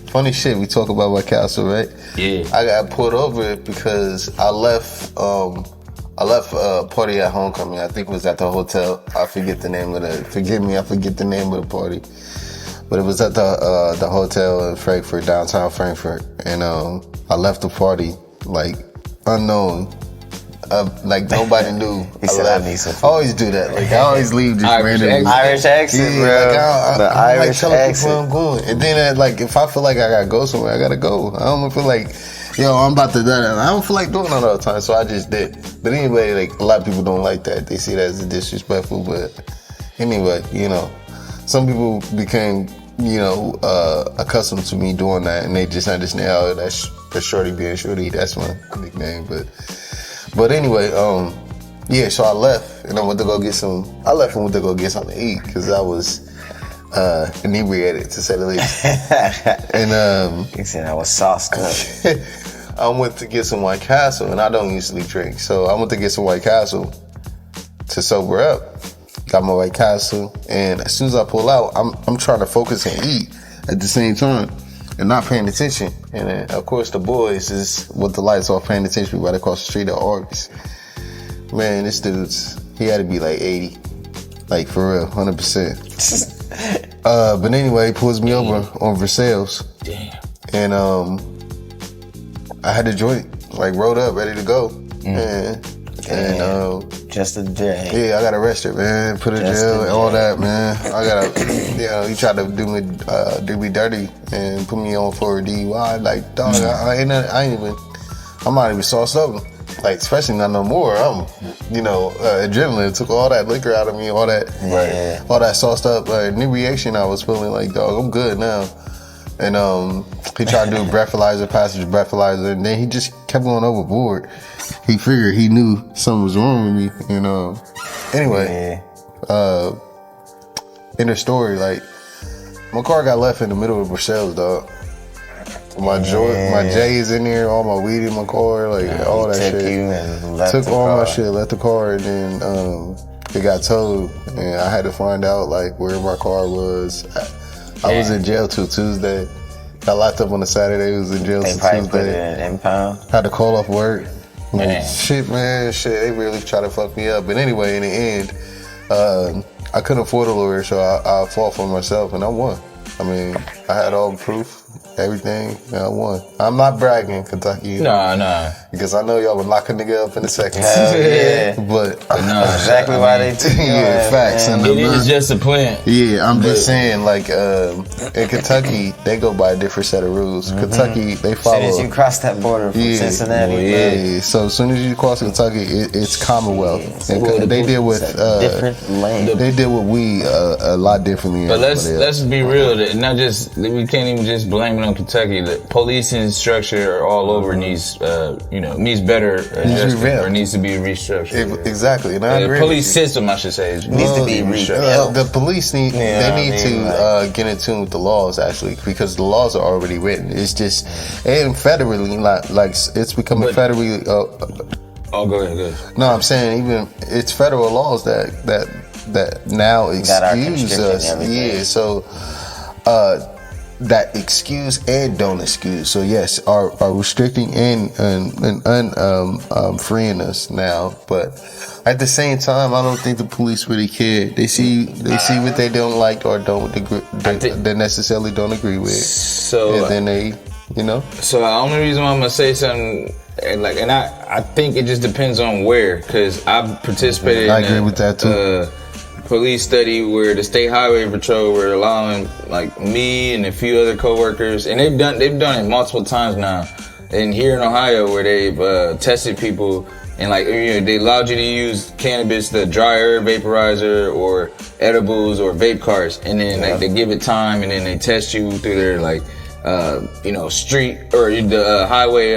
Funny shit, we talk about my castle, right? Yeah. I got pulled over because I left a party at homecoming. I think it was at the hotel. I forget the name of forgive me, I forget the name of the party. But it was at the hotel in Frankfurt, downtown Frankfurt. And I left the party like unknown. Like nobody knew. He said, I need some food. I always do that. Like I always leave just Irish randomly. Irish accent, bro. Like, The I'm like Irish telling people accent. I'm going. And then like if I feel like I gotta go somewhere, I gotta go. I don't feel like, I'm about to die. I don't feel like doing that all the time, so I just did. But anyway, like a lot of people don't like that. They see that as disrespectful. But anyway, you know, some people became, accustomed to me doing that, and they just understand, oh, that's for shorty being shorty. That's my nickname. But anyway, so I left and I went to go get something to eat because I was inebriated, to say the least. And He said I was sauced up. I went to get some White Castle, and I don't usually drink, so I went to get some White Castle to sober up. Got my White Castle, and as soon as I pull out, I'm trying to focus and eat at the same time and not paying attention. And then, of course, the boys is with the lights off paying attention right across the street at Arby's. Man, this he had to be like 80, like for real, 100%. But anyway, he pulls me over on Versailles. Damn. And I had the joint like rolled up, ready to go. And Just a J. Yeah, I got arrested, man. Put in Just jail, a all J. that, man. I got he tried to do me dirty and put me on for a DUI. Like, dog, I'm not even sauced up. Like, especially not no more. I'm, adrenaline took all that liquor out of me, all that, all that sauced up inebriation I was feeling. Like, dog, I'm good now. And he tried to do a passenger breathalyzer, and then he just kept going overboard. He figured he knew something was wrong with me, Anyway, in the story, like, my car got left in the middle of Brussels, dog. My J is in there, all my weed in my car, like all that shit. Took all my shit, left the car, and then it got towed, and I had to find out like where my car was. I was in jail till Tuesday. Got locked up on a Saturday. Was in jail till Tuesday. Put it in impound. Had to call off work. Shit, they really try to fuck me up. But anyway, in the end, I couldn't afford a lawyer, so I fought for myself, and I won. I mean, I had all the proof, everything, and I won. I'm not bragging, Kentucky. Nah. Because I know y'all would lock a nigga up in a second. Hell yeah. But that's exactly why they took you. Yeah, facts. And it is just a plan. Yeah, I'm just saying, like, in Kentucky, they go by a different set of rules. Kentucky, they follow. As soon as you cross that border from Cincinnati. Yeah. So as soon as you cross Kentucky, it's Commonwealth. And they deal with different lane. They deal with weed a lot differently. But let's be real. Not just we can't even just blame it on Kentucky. The policing structure all over needs better adjustment or needs to be restructured. Exactly. And I agree. The police system, I should say, needs to be restructured. The police need to get in tune with the laws actually, because the laws are already written. It's just and federally like it's becoming federally. Go ahead. No, I'm saying even it's federal laws that now excuse us. Yeah, so that excuse and don't excuse. So yes, are restricting and freeing us now. But at the same time, I don't think the police really care. They see what they don't like or don't agree. They necessarily don't agree with. So and then they, So the only reason why I'm gonna say something. And I think it just depends on where, because I participated in with that too. Police study where the State Highway Patrol were allowing like me and a few other coworkers, and they've done it multiple times now. And here in Ohio, where they've tested people and they allowed you to use cannabis, the dry herb vaporizer or edibles or vape carts, and then they give it time, and then they test you through their street or the highway.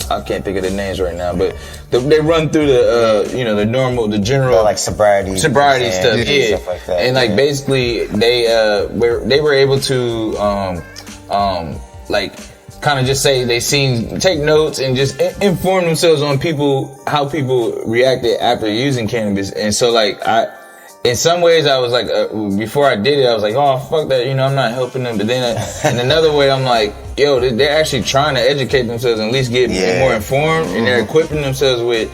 I can't think of the names right now, but they run through the general like sobriety stuff, stuff like that. And basically they were able to kind of just say take notes and just inform themselves on how people reacted after using cannabis. And so in some ways, I was like, before I did it, I was like, oh, fuck that, I'm not helping them. But then, in another way, I'm like, yo, they're actually trying to educate themselves and at least get more informed, and they're equipping themselves with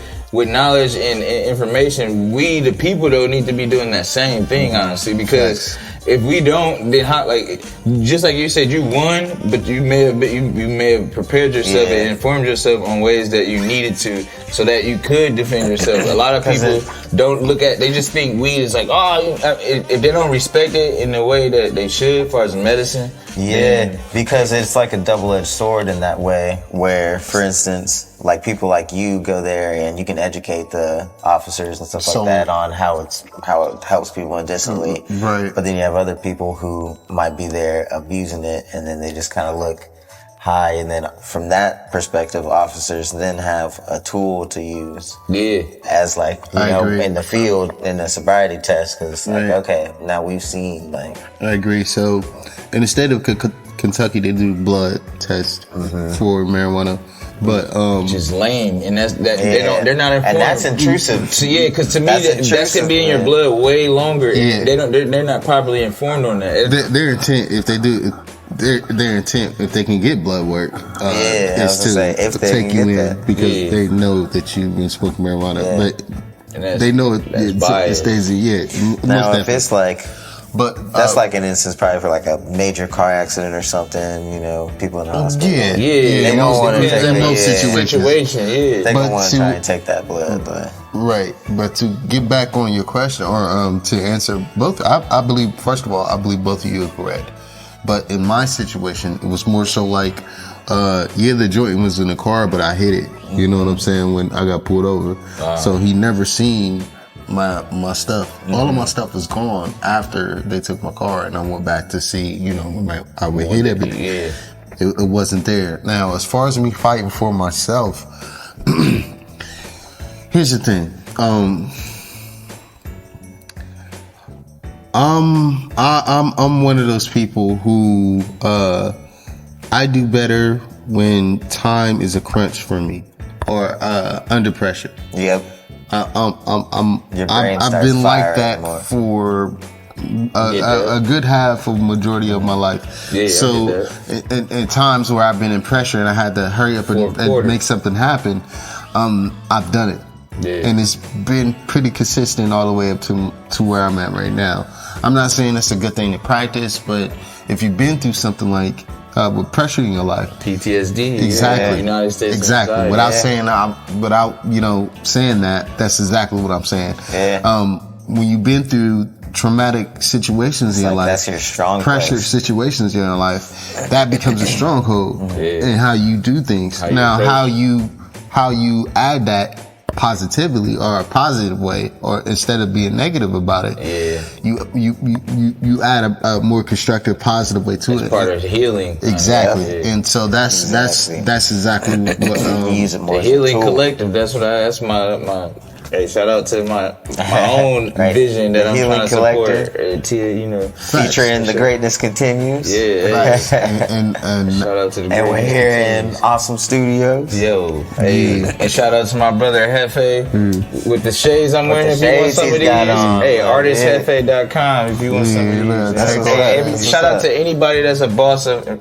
knowledge and information. We, the people, though, need to be doing that same thing, honestly, because if we don't, then just like you said, you won, but you may have prepared yourself and informed yourself on ways that you needed to, so that you could defend yourself. A lot of people they just think weed is like, if they don't respect it in the way that they should, as far as medicine. Yeah, because it's like a double-edged sword in that way, where, for instance, like people like you go there and you can educate the officers and stuff like that on how it helps people medicinally. Right. But then you have other people who might be there abusing it, and then they just kind of look high, and then from that perspective, officers then have a tool to use. Yeah. As in the field in the sobriety test, because it's okay, now we've seen I agree. So in the state of Kentucky, they do blood tests for marijuana. But which is lame, and they're not informed, and that's intrusive. So because to me that can be in your blood way longer. Yeah. They're not properly informed on that. Their intent, if they do, their intent, if they can get blood work, is to take you in because they know that you've been smoking marijuana, but they know it stays now if it's but that's like an instance probably for like a major car accident or something, people in the hospital. They won't want to take situation. They won't want to try and take that blood, but Right, but to get back on your question, or to answer both, I believe, first of all, I believe both of you are correct. But in my situation, it was more so like, the joint was in the car, but I hit it. You know what I'm saying? When I got pulled over, so he never seen my stuff. All of my stuff was gone after they took my car, and I went back to see, when I would hit everything. Yeah. It wasn't there. Now, as far as me fighting for myself. Here's the thing. I'm one of those people who I do better when time is a crunch for me or under pressure. Yep. I've been like that more. For a good half of majority of my life. Yeah, so in times where I've been in pressure and I had to hurry up and make something happen, I've done it. Yeah. And it's been pretty consistent all the way up to where I'm at right now. I'm not saying that's a good thing to practice, but if you've been through something like with pressure in your life, PTSD, exactly, United States, exactly. Without saying saying that, that's exactly what I'm saying. Yeah. When you've been through traumatic situations in your life, that's your strong pressure place. Situations in your life, that becomes a stronghold in how you do things. How you add that positively or a positive way, or instead of being negative about it, you add a more constructive, positive way to it. It's part of healing. Exactly. And so that's exactly what use it more. The Healing Collective. That's my. Hey, shout out to my own vision that I'm trying to support. Featuring The Greatness Continues. Yeah. Right. and shout out to the and we're here in Awsom Studios. Yo. Hey. And shout out to my brother Hefe with the shades I'm wearing. If you want some of these, artisthefe.com if you want some of these. Shout out to anybody that's a boss of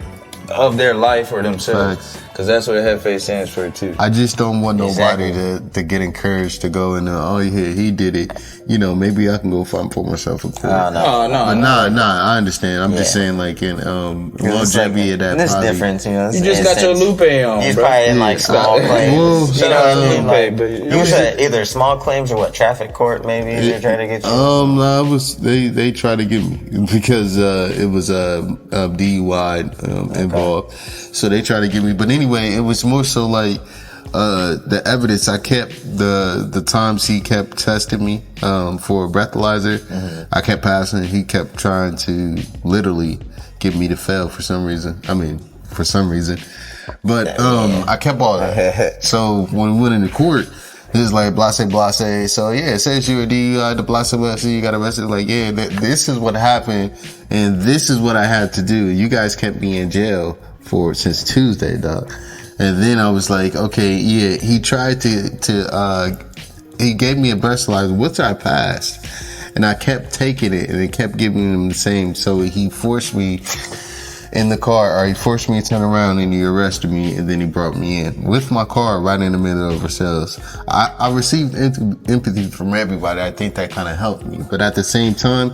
their life or themselves. Because that's what Hefe stands for too. I just don't want nobody to get encouraged to go and he did it. Maybe I can go fight for myself. Of course. No. I understand. I'm just saying, like in longevity of that. There's difference, You just got your Lupe on. He's probably in like small claims. Shout out to Lupe, but you said either small claims or traffic court maybe they're trying to get you. They tried to get me because it was a DUI involved. So they tried to get me, but anyway, it was more so like the evidence. I kept the times he kept testing me for a breathalyzer. I kept passing. He kept trying to literally get me to fail for some reason. But I kept all that. So when we went into court, it was like blase. So yeah, it says you're a DUI, the blase, you got arrested. Like, yeah, this is what happened, and this is what I had to do. You guys kept me in jail since Tuesday, dog. And then I was like, okay, yeah, he tried to he gave me a breathalyzer, which I passed, and I kept taking it, and it kept giving him the same. So he forced me in the car, or he forced me to turn around, and he arrested me, and then he brought me in with my car right in the middle of ourselves. I received empathy from everybody. I think that kind of helped me, but at the same time,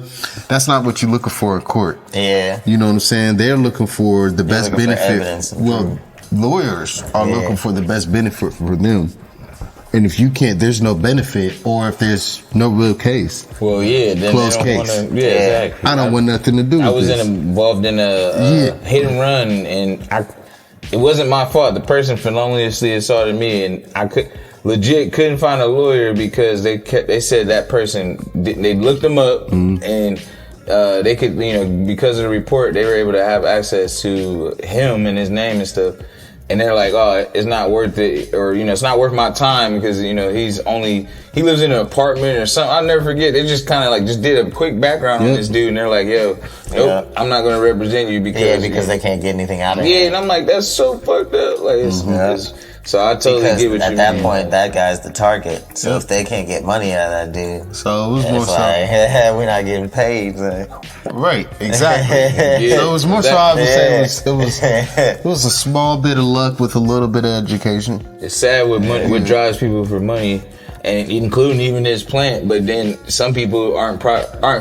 that's not what you're looking for in court. Yeah, you know what I'm saying? They're looking for the best benefit. Well, lawyers are looking for the best benefit for them. And if you can't, there's no benefit, or if there's no real case. Well, yeah, then closed case. Exactly. I don't want nothing to do with this. I was involved in a hit and run, and it wasn't my fault. The person feloniously assaulted me, and I couldn't find a lawyer because they said that person, they looked them up, and they could, because of the report, they were able to have access to him and his name and stuff. And they're like, oh, it's not worth it, or, it's not worth my time because, he lives in an apartment or something. I'll never forget. They just kind of just did a quick background on this dude, and they're like, yo, nope, I'm not going to represent you because they can't get anything out of it. Yeah, and I'm like, that's so fucked up. Like, so I totally get what you mean. At that point, that guy's the target. So if they can't get money out of that dude, so it was more so we're not getting paid. Right, exactly. So it was more so I would say it was a small bit of luck with a little bit of education. It's sad what money, what drives people for money, and including even this plant. But then some people aren't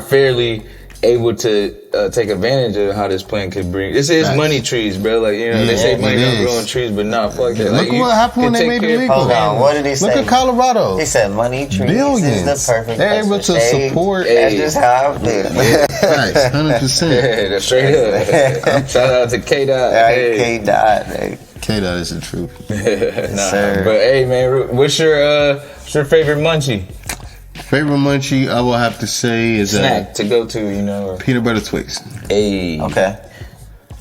fairly able to take advantage of how this plant could bring. This is money trees, bro. Like, you know, they say money don't grow on trees, but nah, fuck that. Look Like, what happened when they made it legal. Hold on, what did he say? Look at Colorado. He said money trees Billions. is the perfect They're able place to for shade. support. That's just how I feel. Facts, 100%. Yeah, that's straight up. Shout out to K-Dot. Hey. K-Dot, hey. K-Dot is the truth. Nah, sir. but hey, man, what's your favorite munchie? Favorite munchie, I will have to say is Snack to go to, you know. Or, peanut butter Twix hey. Okay.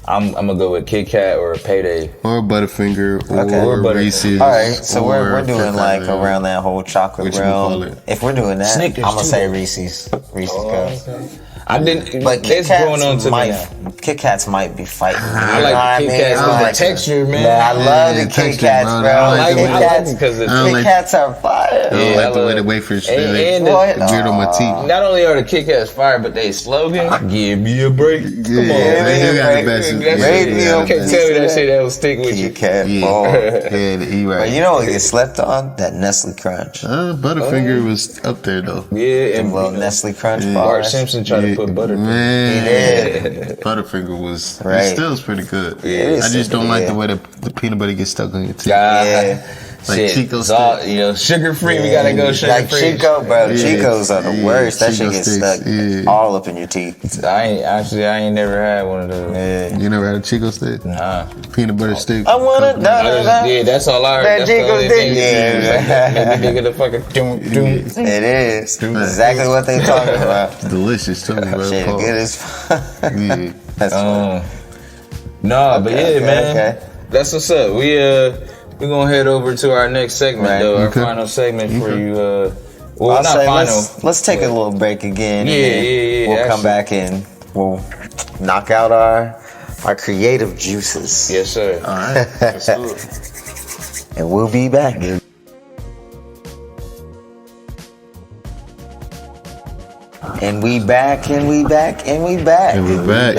I'm gonna go with Kit Kat or Payday. or Butterfinger Okay. or Or Reese's. All right, so we're or doing like Fifth around that whole chocolate Whatchamacallit. realm. If we're doing that, Snickers, I'm gonna too. say Reese's. Reese's Cups. I didn't. But Kit it's growing on Kats to me now. might, Kit Kats might be fighting. I like the Kit Kats I because like the texture, man. Yeah, I love the Kit texture, Kats, bro. bro. I like Kit the way- Kats, because I don't Kit like- Kats are fire. I don't Yeah, like the I way love- the wafers and What? grit on my teeth. Not only are the Kit Kats fire, but they slogan, give me a break. Come on, Yeah, man. they got the best. That's yeah, it. me they a got the Can't best. tell me that shit that will stick with you. Kit Kat, Yeah, ball. yeah, he right. But you know what gets slept on? That Nestle Crunch. Butterfinger was up there though. Yeah, Them and little Nestle Crunch Bart bars. Simpson tried to put butter. Man, Yeah. Butterfinger was Right. it still is pretty good. Yeah. I just don't Yeah. like the way the peanut butter gets stuck on your teeth. Yeah. Like shit, Chico it's all, stick. you know, sugar free. We gotta go sugar Like free. Chico, bro. Yeah. Chicos are the Yeah, worst. That Chico shit gets sticks, stuck yeah. all up in your teeth. I ain't never had one of those. Yeah. You never had a Chico stick? Nah. Peanut butter stick. I want it. Yeah, that's all I heard. That That's the Chico only stick. thing. Yeah. Maybe nigga the fucking doom. It is. Exactly what they talking about. Delicious too, bro. Shit, Pause. good as fuck. Yeah. That's funny. Nah, but Okay, yeah, okay, man. okay. That's what's up. We gonna head over to our next segment, Right. though. Our Okay. final segment for Okay. you. Well, I'll not say final. let's take a little break again. Yeah, and then yeah, We'll come actually. back and we'll knock out our creative juices. Yes, sir. All right. Let's do it. And we'll be back. And we back, and we back, and we back. And we're back.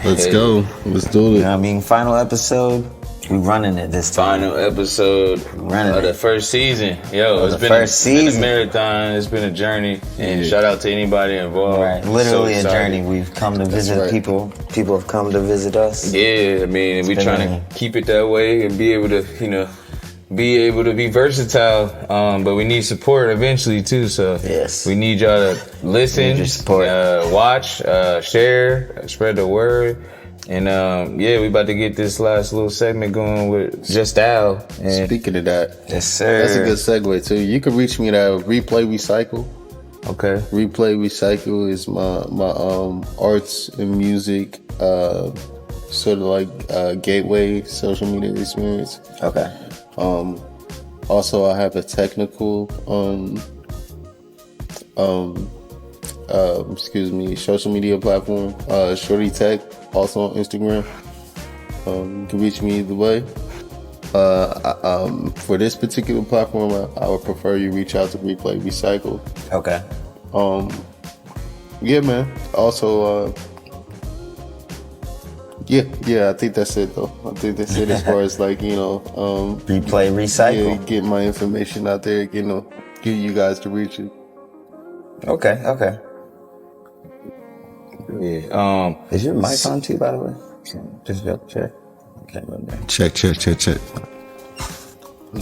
Let's go. Let's do You it. know what I mean? Final episode. We running it this time. Final episode Running of the it. first season. Yo, the it's been first been season. a marathon. It's been a journey. And Yeah. shout out to anybody involved. Right. I'm Literally so a excited. journey. We've come to visit right. people. People have come to visit us. Yeah, I mean, we been trying a- to keep it that way and be able to, you know, be versatile. But we need support eventually too. So Yes. we need y'all to listen, Need your support. watch, share, spread the word. And yeah, we about to get this last little segment going with Just Al. And Speaking of that, Yes, sir. that's a good segue too. You can reach me at Replay Recycle. okay. Replay Recycle is my arts and music sort of like gateway social media experience. Okay. Also, I have a technical social media platform, Shorty Tech, also on Instagram. You can reach me either way. For this particular platform, I would prefer you reach out to Replay Recycle. Okay. Yeah, man. Also, yeah, I think that's it though. I think that's it as far as like, you know, Replay, recycle. yeah, get my information out there, you know, get you guys to reach it. Okay. Okay. Yeah. Is your mic on too, by the way? Just double check. Okay, right there. Check.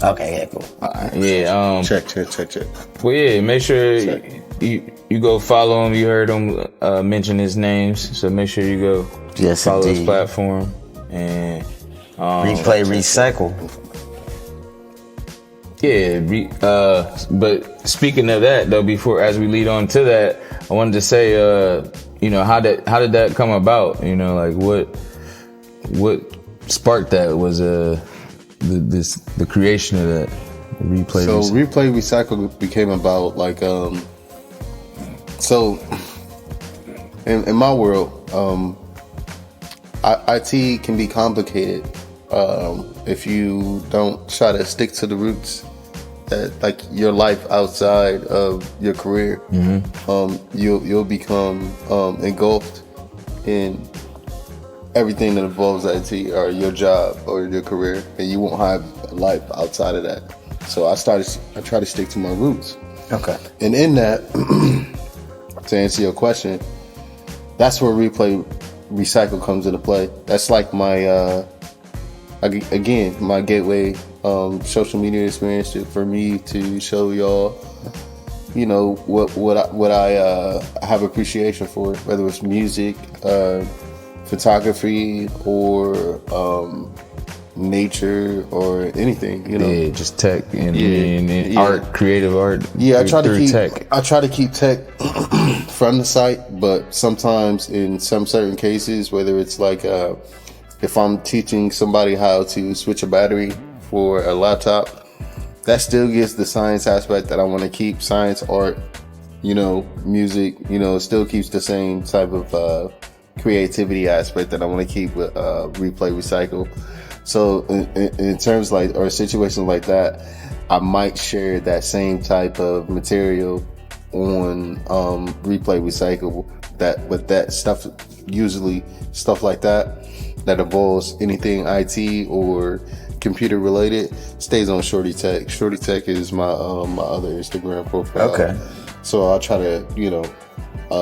Okay, yeah, cool. Yeah. Check. Well, yeah. Make sure you go follow him. You heard him mention his names, so make sure you go Yes, follow his indeed. platform and Replay, recycle. yeah. But speaking of that though, before as we lead on to that, I wanted to say, you know, how did that come about? You know, like what sparked that was the creation of that Replay. So Recycle. Replay Recycle became about like so in my world, IT can be complicated if you don't try to stick to the roots that like your life outside of your career. You'll become engulfed in everything that involves IT or your job or your career, and you won't have a life outside of that. So I try to stick to my roots. Okay. And in that, to answer your question, that's where replay recycle comes into play. That's like my again, my gateway social media experience for me to show y'all, you know, what I have appreciation for, whether it's music, photography, or nature, or anything, you know. Yeah, just tech and art, creative art. Yeah, I try to keep tech from the site, but sometimes in some certain cases, whether it's like if I'm teaching somebody how to switch a battery for a laptop, that still gets the science aspect that I want to keep. Science, art, you know, music, you know, it still keeps the same type of creativity aspect that I want to keep with replay recycle. So in terms like, or situations like that, I might share that same type of material on replay recycle. But that stuff, usually stuff like that involves anything IT or computer related, stays on Shorty Tech. Shorty Tech is my my other Instagram profile. Okay. So I'll try to, you know,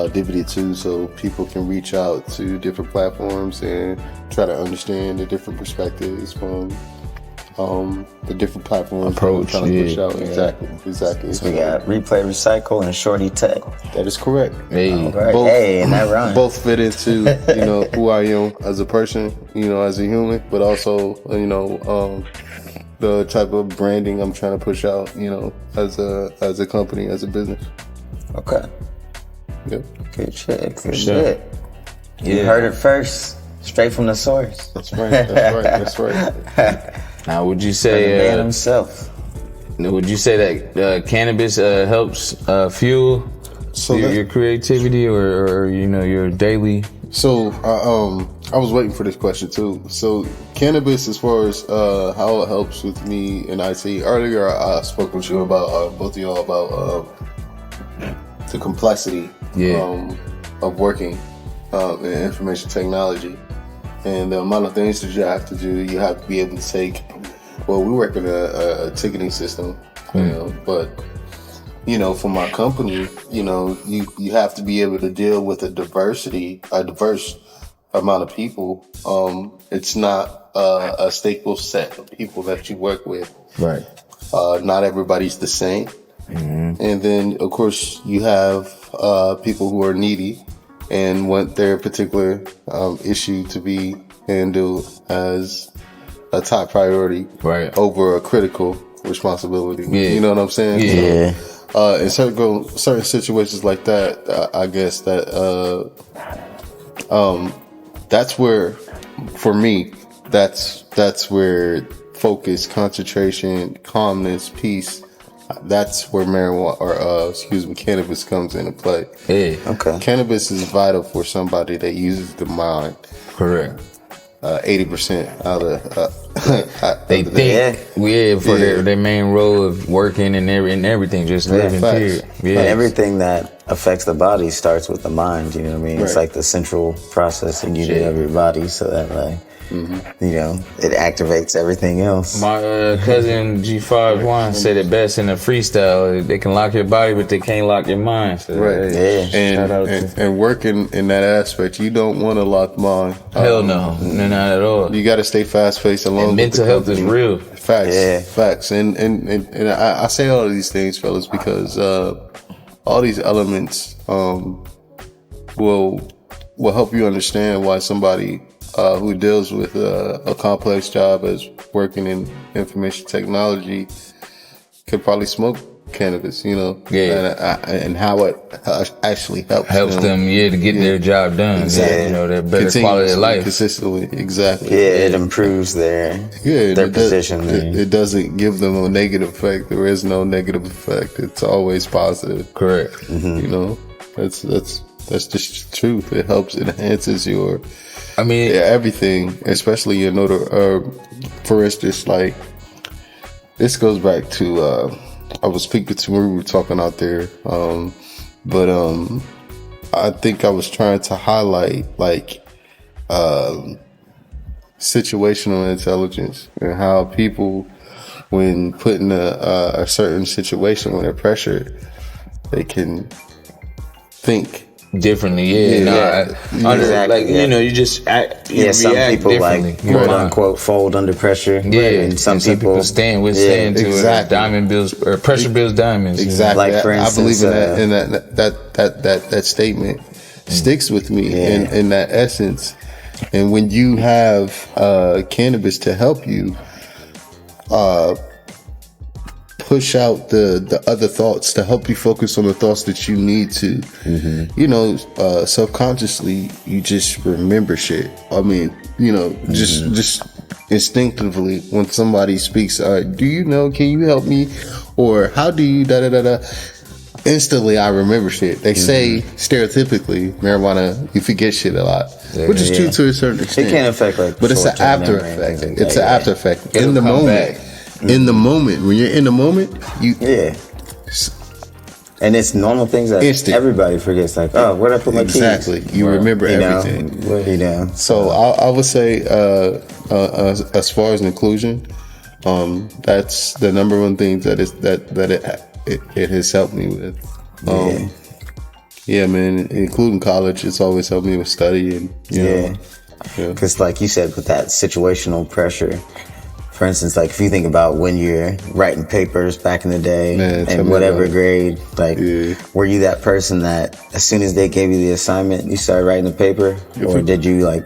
divvy it too, so people can reach out to different platforms and try to understand the different perspectives from the different platforms approach. Trying to push out. Exactly. So we got replay, recycle, and Shorty Tech. That is correct. Hey, Right. Hey, and that rhymes. Both fit into, you know, who I am as a person, you know, as a human, but also, you know, the type of branding I'm trying to push out, you know, as a company, as a business. Okay. Yep. Good shit. Good shit. You heard it first, straight from the source. That's right. That's right. Now, would you The say man himself. would you say that cannabis helps fuel your creativity or you know your daily? So I was waiting for this question too. So cannabis, as far as how it helps with me in IT. Earlier, I spoke with you about both of y'all about the complexity of working in information technology, and the amount of things that you have to do. You have to be able to take. Well, we work in a ticketing system, you know, but you know, for my company, you know, you have to be able to deal with a diverse amount of people. It's not a staple set of people that you work with. Right. Not everybody's the same. Mm-hmm. And then, of course, you have people who are needy and want their particular issue to be handled as a top priority, right, over a critical responsibility. Yeah. You know what I'm saying? Yeah. So, in certain situations like that, I guess that that's where, for me, that's where focus, concentration, calmness, peace. That's where marijuana, or cannabis comes into play. Yeah. Okay. Cannabis is vital for somebody that uses the mind. Correct. 80% out of they think for their main role of working and everything, just living. Period. Yeah. Everything that affects the body starts with the mind. You know what I mean? Right. It's like the central processing unit of your body, so that like. Mm-hmm. You know, it activates everything else. My cousin G5 Juan said it best in a freestyle. They can lock your body, but they can't lock your mind. So, right. And working in that aspect, you don't want to lock mind. Hell no, not at all. You got to stay fast paced along. And mental health is real. Facts. Yeah. Facts. And I say all of these things, fellas, because all these elements will help you understand why somebody who deals with a complex job as working in information technology could probably smoke cannabis, you know, and how it actually helps them to get their job done. Exactly. You know, their better quality of life. Consistently, exactly. Yeah, it improves their position. It doesn't give them a negative effect. There is no negative effect. It's always positive. Correct. Mm-hmm. You know, that's just the truth. It helps, it enhances your. Everything, especially your for instance, like this goes back to I was speaking to when we were talking out there, but I think I was trying to highlight like situational intelligence and how people, when put in a certain situation when they're pressured, they can think differently. Like you just some react people differently. like quote unquote fold under pressure. And some people withstand to it. Diamond bills or pressure bills, diamonds. Exactly. Like for instance, I believe in that, and that statement sticks with me in that essence. And when you have cannabis to help you push out the other thoughts, to help you focus on the thoughts that you need to, subconsciously, you just remember shit. I mean, just instinctively when somebody speaks, do you know, can you help me? Or how do you da-da-da-da? Instantly, I remember shit. They say stereotypically, marijuana, you forget shit a lot, which is true to a certain extent. It can affect but it's an after effect. It's an after effect in the moment. In the moment, when you're in the moment, and it's normal things that everybody forgets. Like, oh, where'd I put my keys? Exactly, you remember everything. So I would say, as far as inclusion, that's the number one thing that it has helped me with. Man, including college, it's always helped me with studying. Because like you said, with that situational pressure. For instance, like if you think about when you're writing papers back in the day and whatever grade, like were you that person that as soon as they gave you the assignment, you started writing the paper? Or did you like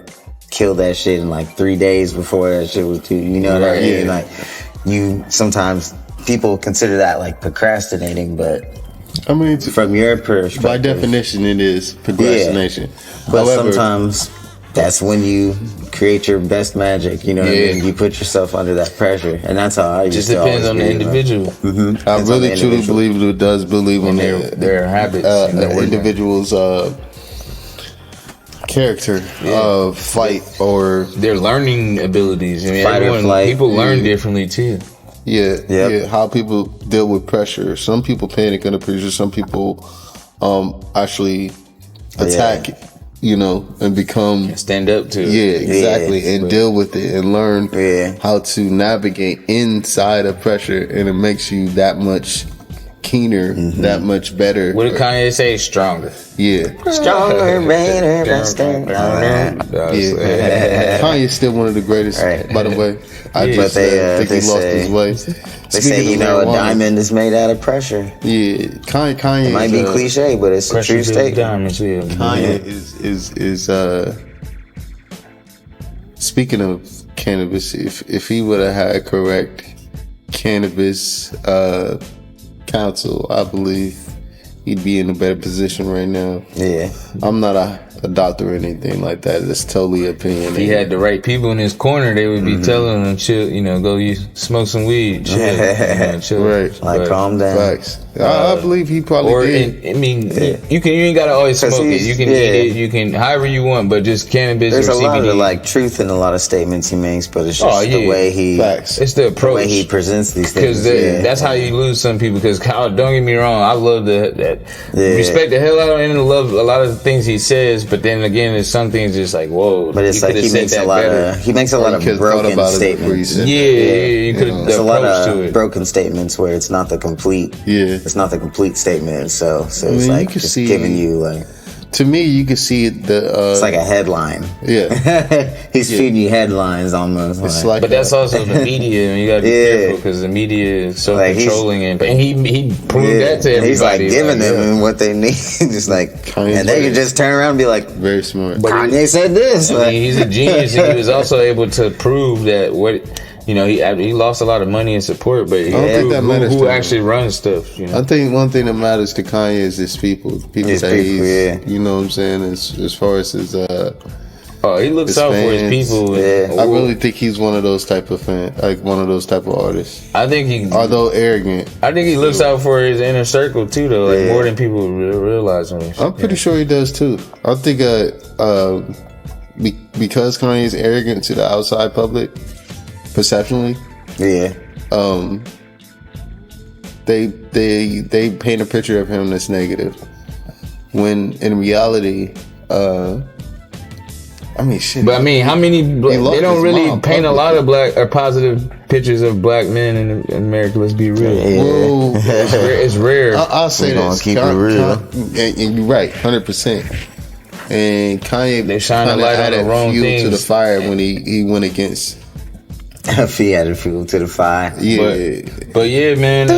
kill that shit in like 3 days before that shit was due? You know what I mean? Like you, sometimes people consider that like procrastinating, but I mean, from your perspective. By definition, it is procrastination. But sometimes that's when you create your best magic, you know what I mean? You put yourself under that pressure, and that's how I just depends on the individual. Like, I really truly believe it does believe in their habits, individual's character, fight, or their learning abilities. I mean, fight or flight. People learn differently too. How people deal with pressure. Some people panic under pressure. Some people actually attack it. And become stand up to it. Exactly, and deal with it and learn how to navigate inside of pressure, and it makes you that much keener, that much better. What did Kanye say? Stronger. Stronger, better, faster. Kanye's still one of the greatest, by the way. I just think he lost his way. They say, a diamond is made out of pressure. Kanye. It might be cliche, but it's a true statement. Kanye is speaking of cannabis, if he would have had correct cannabis counsel, I believe he'd be in a better position right now. I'm not a doctor or anything like that. It's totally opinion. If he had the right people in his corner, they would be telling him, chill, go smoke some weed, chill, chill. Right. Like, calm down. Facts. I believe he probably did. You ain't gotta always smoke it. You can eat it. You can however you want, but just cannabis. There's or a CBD. lot of truth in a lot of statements he makes, but it's just the way he. Facts. It's the approach. The way he presents these things. Because that's how you lose some people. Because don't get me wrong, I love that. Respect the hell out of him and love a lot of the things he says, but then again, there's some things just like whoa. But it's like he makes a lot of broken statements. You could have There's a lot of broken statements where it's not the complete. It's not the complete statement. So it's like just giving you like. To me, you can see it's like a headline. He's feeding you headlines almost. But that's also the media, and you gotta be careful because the media is so controlling, and he proved that to everybody. He's like giving them what they need, just like, and they can just turn around and be like, very smart. Kanye said this. He's a genius, and he was also able to prove that he lost a lot of money and support, but he who actually runs stuff. I think one thing that matters to Kanye is his people. You know what I'm saying? As far as his he looks out for his people. I really think he's one of those type of one of those type of artists. I think although arrogant, I think he looks out for his inner circle too, though, like more than people realize. I'm pretty sure he does too. I think because Kanye is arrogant to the outside public. Perceptionally, they paint a picture of him that's negative, when in reality, I mean, shit. But I mean, how many? They lost don't his really mom paint a publicly. lot of black or positive pictures of black men in America. Let's be real. Whoa. It's rare. I'll say We gonna this. keep it real. And you're right, 100%. And Kanye, They shine a kinda light on added the wrong fuel to the things. fire when he went against. He added fuel to the fire. Yeah. But yeah, man.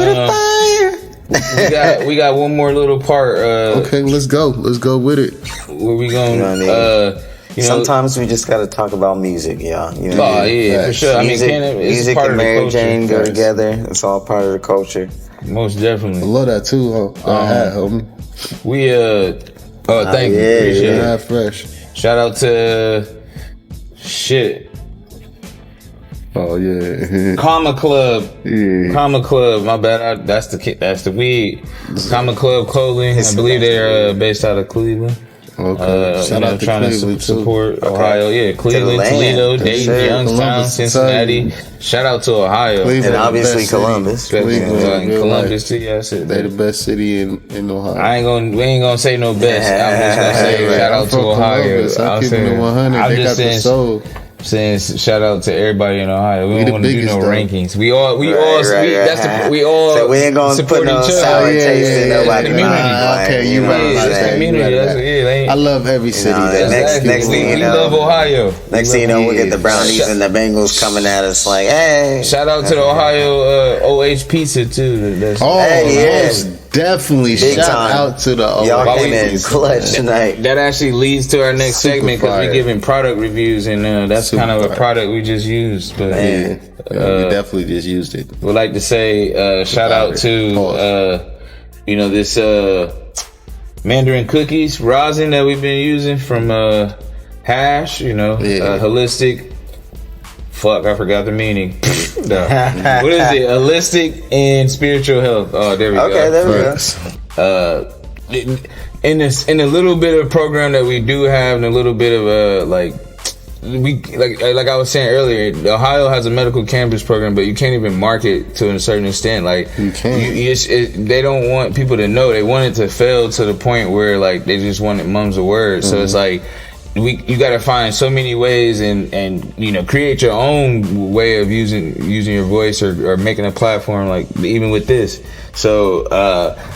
We got one more little part. Okay, let's go. Let's go with it. Where we going? You know what I mean? You know, Sometimes we just gotta talk about music, y'all. You know what Oh I mean? yeah, for sure. Music, I mean, cannabis is music part and of the Mary culture. Jane go Facts. together. It's all part of the culture. Most I definitely. love that too. I had, homie. We thank you. yeah, Appreciate Yeah, it. fresh. Shout out to shit. Oh yeah. Comma Club. Yeah. Comma Club. My bad. That's the weed. Comma Club Clothing. I believe they're based out of Cleveland. Okay. Shout out to trying Cleveland to too. support Ohio. Yeah, Cleveland, land, Toledo, for Dayton, sure. Youngstown, Columbus, Cincinnati. Shout out to Ohio. Cleveland, And the obviously best city. Columbus. Cleveland, And real Columbus life. too. Yeah, that's it. They the best city in Ohio. We ain't gonna say no best. I'm just gonna say Right, shout I'm out to from Ohio. Columbus. I'm keeping it 100. I'm They just got the soul. saying shout out to everybody in Ohio. We We don't the want to do biggest, no though. rankings. We all So we ain't gonna support put no each other. sour Yeah, taste yeah, in yeah. nobody's Community. mind. Okay, you know right what I'm about Yeah, it's that. saying? community. You right That's about it. Ain't- I love every city. know, that next Exactly. thing you We know- love Ohio. Next thing you know, we get the Yeah. Brownies and the Bengals coming at us like, hey. Shout out to the Ohio OH Pizza too. That's, Oh, Hey, yeah. most definitely. Big Shout time. out to the Y'all Why came we- in clutch tonight. that actually leads to our next Super segment because fire. we're giving product reviews and that's Super kind of a fire. product we just used. But Yeah, we definitely just used it. would like to say shout out to this Mandarin cookies rosin that we've been using from Hash. Holistic. Fuck, I forgot the meaning. No. What is it? Holistic and spiritual health. Oh, there we go. Okay, there we go. Facts. In a little bit of program that we do have, and a little bit of like I was saying earlier, Ohio has a medical cannabis program, but you can't even market to a certain extent. Like You can't. they don't want people to know. They want it to fail to the point where like they just want it mum's a word. So it's like you got to find so many ways and create your own way of using your voice or making a platform, like even with this. So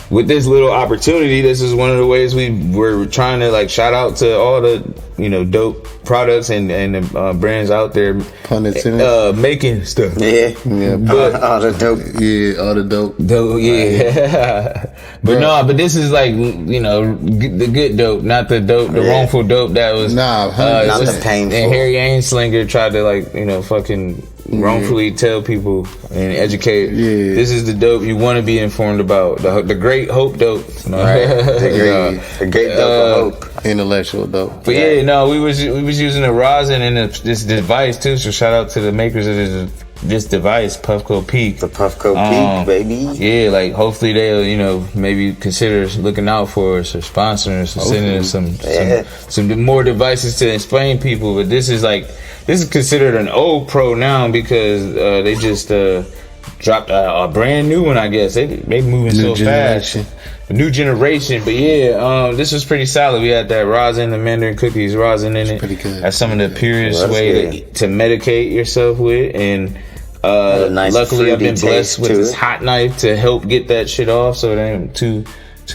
with this little opportunity, this is one of the ways we're trying to like shout out to all the dope products and the brands out there Pun intended. making stuff. Yeah. Yeah, But All the dope. yeah, all the dope. yeah. But this is like the good dope, not the dope, the wrongful dope that was Nah, Not was- the painful. And Harry Anslinger tried to fucking wrongfully tell people and educate. Yeah. This is the dope you want to be informed about. The great hope dope. Right. The great dope of hope. Intellectual dope. But we was using a rosin and this device too. So shout out to the makers of this device, Puffco Peak. The Puffco Peak, baby. Yeah, like hopefully they'll maybe consider looking out for us or sponsoring us or sending us some more devices to explain people. But this is considered an old pro now because they just dropped a brand new one. I guess they moving so generation. fast. A new generation. But this was pretty solid. We had that rosin, the Mandarin cookies rosin in it. pretty good. That's some of the purest Well, that's way to medicate yourself with. And a nice luckily I've been fruity blessed taste with to this it. hot knife to help get that shit off so it ain't too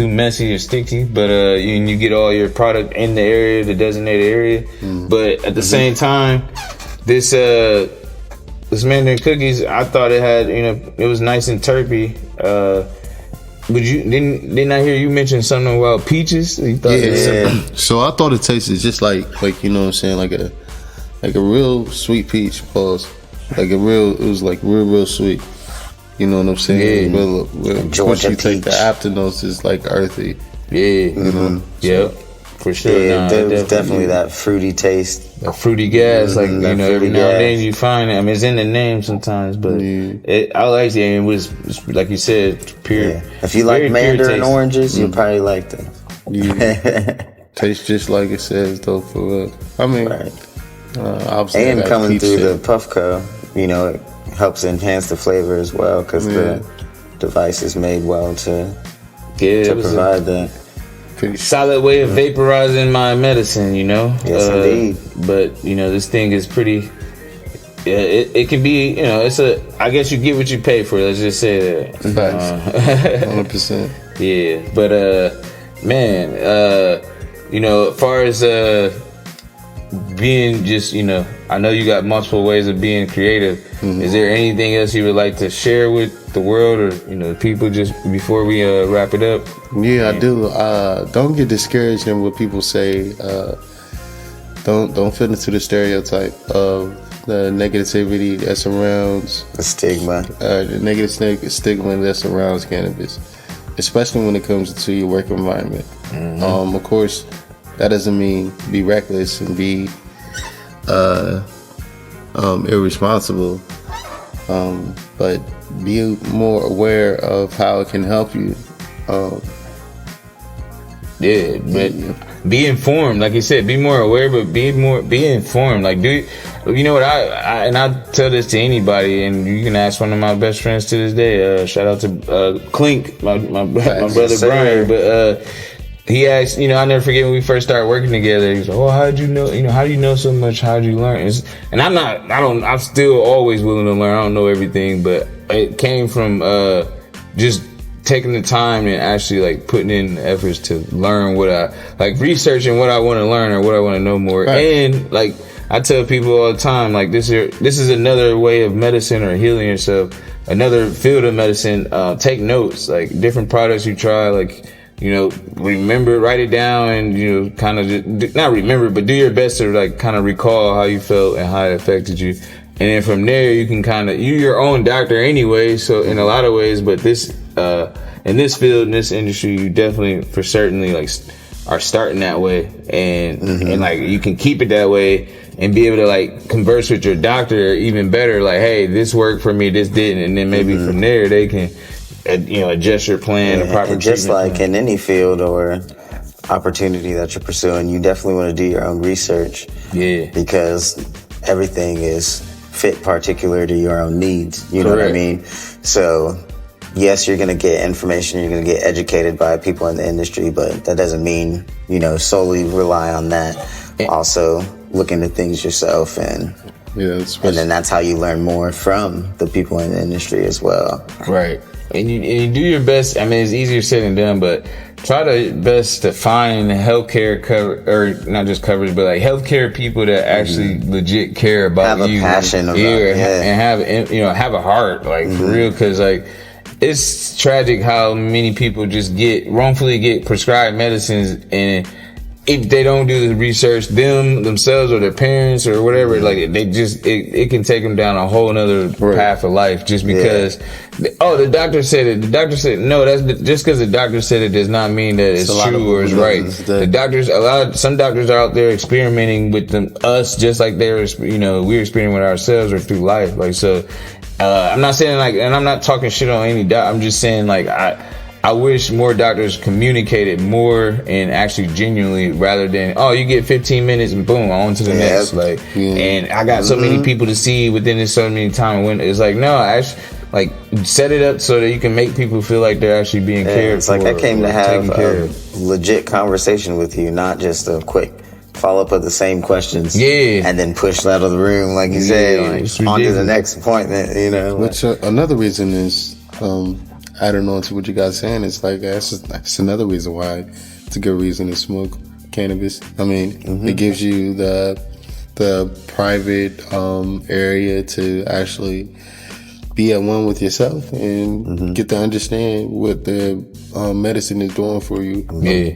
messy or sticky. But you get all your product in the area, the designated area. But at the same time, this Mandarin cookies, I thought it had it was nice and terpy. But didn't I hear you mention something about peaches? You thought So I thought it tasted just like you know what I'm saying, like a real sweet peach. Pause. It was like real sweet. You know what I'm saying? Yeah. Once Georgia you take the peach. afternotes, it's like earthy. Yeah. Yep. For sure. Yeah, Nah, there was definitely that fruity taste. a fruity gas, like that every fruity now and then gas. you find it. I mean, it's in the name sometimes, but I like it. It was like you said, pure. Yeah. If you like very pure mandarin taste. oranges, you'll probably like them. Tastes just like it says though. For real. I mean, Right. obviously And that coming peach through shit. the Puffco, it helps enhance the flavor as well because the device is made well to Yeah, it was provide that. pretty sure. solid way of vaporizing my medicine, you know. Yes, indeed. But you know, this thing is pretty. It can be, you know, I guess you get what you pay for. Let's just say that. Facts. 100%. Yeah, but man, you know, as far as being just, you know, I know you got multiple ways of being creative. Is there anything else you would like to share with the world, or you know, people, just before we wrap it up? Yeah, I do. Don't get discouraged in what people say. Don't fit into the stereotype of the negativity that surrounds The stigma. the negative stigma that surrounds cannabis, especially when it comes to your work environment. Of course, that doesn't mean be reckless and be irresponsible, but be more aware of how it can help you. Yeah, but be informed. Like you said, be more aware, but be informed. Like, you know what? I tell this to anybody, and you can ask one of my best friends to this day. Shout out to Clink, my brother Brian. But he asked, you know, I never forget when we first started working together. He's like, "Oh, how did you know? You know, how do you know so much? How did you learn?" And I'm still always willing to learn. I don't know everything, but it came from just taking the time and actually like putting in the efforts to learn what I like, researching what I want to learn or what I want to know more. Right. And like I tell people all the time, like this is another way of medicine or healing yourself, another field of medicine. Take notes, like different products you try, like, you know, remember, write it down, and, you know, kind of not remember, but do your best to like kind of recall how you felt and how it affected you. And then from there, you can kind of, you're your own doctor anyway. So in a lot of ways, but in this field, in this industry, you definitely, for certainly, like, are starting that way, and like you can keep it that way and be able to like converse with your doctor even better. Like, hey, this worked for me, this didn't, and then maybe from there they can, you know, adjust your plan, the proper and just like plan. in any field or opportunity that you're pursuing, you definitely want to do your own research. Yeah, because everything is fit particular to your own needs. You know what I mean? So yes, you're going to get information, you're going to get educated by people in the industry, but that doesn't mean, you know, solely rely on that. Also look into things yourself, and then that's how you learn more from the people in the industry as well. Right. And you do your best. I mean, it's easier said than done, but try to best to find healthcare cover, or not just coverage, but like healthcare people that actually legit care about you, have a passion about and have a heart, like for real, because like it's tragic how many people just wrongfully get prescribed medicines, and if they don't do the research themselves or their parents or whatever, like they just, it can take them down a whole nother path of life just because, the doctor said it. The doctor said, no, that's just because the doctor said it does not mean that it's true or it's right. The doctors, some doctors are out there experimenting with us just like we're experimenting with ourselves or through life. Like, so, I'm not saying like, and I'm not talking shit on any doctor. I'm just saying like, I wish more doctors communicated more and actually genuinely, rather than, oh, you get 15 minutes and boom, on to the next. Like, and I got so many people to see within this so many time. When it's like, no, actually, like, set it up so that you can make people feel like they're actually being cared it's for. It's like I came to have a legit conversation with you, not just a quick follow up of the same questions. Yeah. And then push out of the room, like you said, like, on to the next appointment, you know. Which another reason is, adding on to what you guys saying, it's like that's another reason why it's a good reason to smoke cannabis. I mean, it gives you the private area to actually be at one with yourself and get to understand what the medicine is doing for you,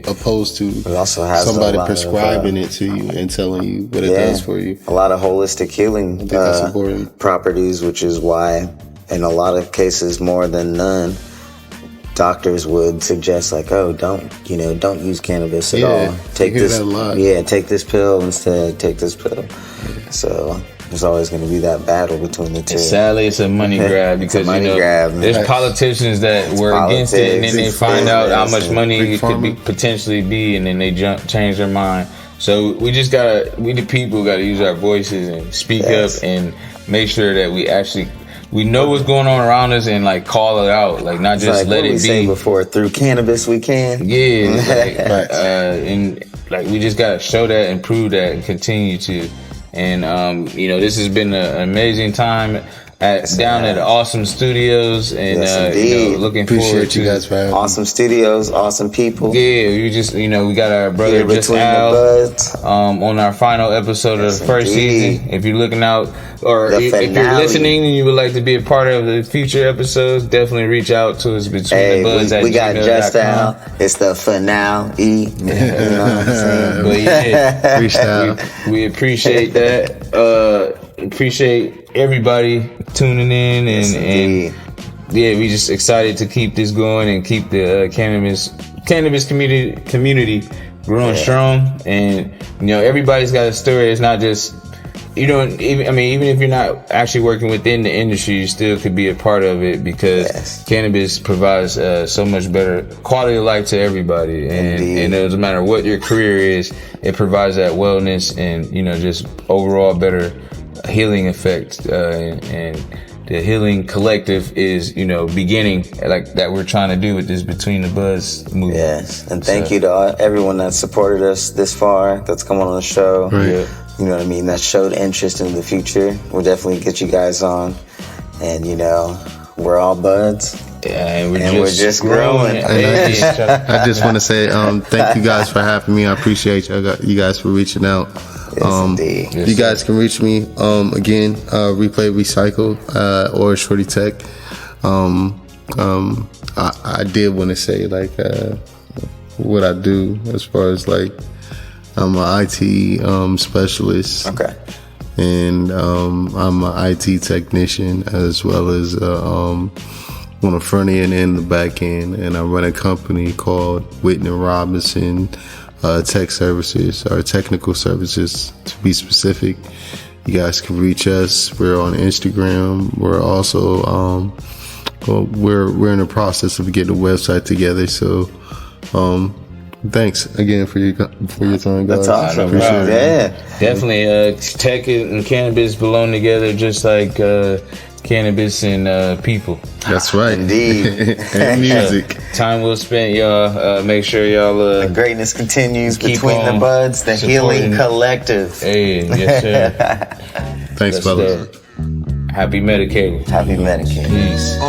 opposed to somebody prescribing it to you and telling you what it does for you. A lot of holistic healing that's important. Properties, which is why in a lot of cases, more than none, doctors would suggest like, oh, don't use cannabis at all. Take this, take this pill instead. Take this pill. So there's always going to be that battle between the two. Sadly, it's a money grab because there's politicians that were against it, and then they find out how much money it could potentially be, and then they change their mind. So we the people got to use our voices and speak up and make sure that we actually we know what's going on around us and like call it out, like not just let it be. Say before, through cannabis we can. Yeah, like, and like we just gotta show that and prove that and continue to. And you know, this has been an amazing time down at Awsom Studios, and you know, looking forward to you guys for having Awsom Studios, awesome people. Yeah, we just, you know, we got our brother just out on our final episode of the first season. If you're looking out, or if you're listening and you would like to be a part of the future episodes, definitely reach out to us between the Budz. We got just out. It's the finale. You know what I'm saying? But yeah, we appreciate that. Appreciate everybody tuning in, and yeah, we just excited to keep this going and keep the cannabis community growing strong. And you know, everybody's got a story. It's not just, you don't even, I mean, even if you're not actually working within the industry, you still could be a part of it, because cannabis provides so much better quality of life to everybody. And it doesn't matter what your career is, it provides that wellness and, you know, just overall better healing effect. And the healing collective is, you know, beginning like that we're trying to do with this Between the Budz movement. Yes, and thank you to everyone that supported us this far, that's come on the show. Right. You know what I mean? That showed interest in the future. We'll definitely get you guys on. And, you know, we're all buds. Yeah, and we're just growing. I just want to say thank you guys for having me. I appreciate you guys for reaching out. Yes, indeed. You guys can reach me again, Replay Recycle or Shorty Tech. I did want to say like what I do as far as like I'm an IT specialist. Okay. And I'm an IT technician as well as on the front end and the back end. And I run a company called Whitney Robinson Tech Services, or Technical Services to be specific. You guys can reach us. We're on Instagram. We're also we're in the process of getting a website together. So thanks again for your time, guys. That's awesome. Appreciate it. Yeah, definitely. Tech and cannabis belong together, just like cannabis and people. That's right. Indeed. And music. Time well spent, y'all. Make sure y'all the greatness continues Between the Budz, the healing collective. Hey, yes sir. Thanks, fellas. Happy medicating. Happy medicating. Peace.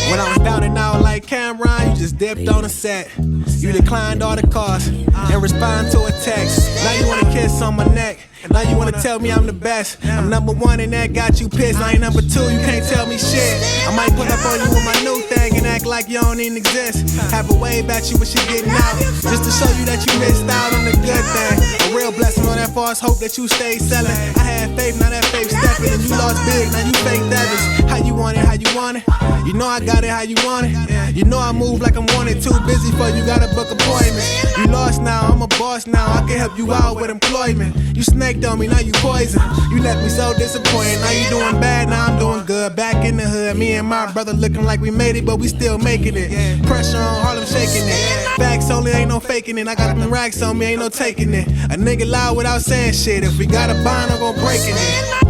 When I was down and out like Cameron, you just dipped on the set. You declined all the calls and respond to a text. Now you wanna kiss on my neck. Now you wanna tell me I'm the best. I'm number one and that got you pissed. I ain't number two, you can't tell me shit. I might put up on you with my new thing and act like you don't even exist. Have a wave at you when she getting out, just to show you that you missed out on the good thing. A real blessing on that false hope that you stayed selling. I had faith, now that faith stepping, and you lost big, now you fake devils. How you want it, how you want it. You know I got it how you want it. You know I move like I'm wanted, too busy for you, gotta book appointments. You lost now, I'm a boss now, I can help you out with employment. You snaked on me, now you poison. You left me so disappointed, now you doing bad, now I'm doing good. Back in the hood, me and my brother looking like we made it, but we still making it. Pressure on Harlem shaking it. Facts only, ain't no faking it. I got them racks on me, ain't no taking it. A nigga loud without saying shit. If we got a bond, I'm gon' break it.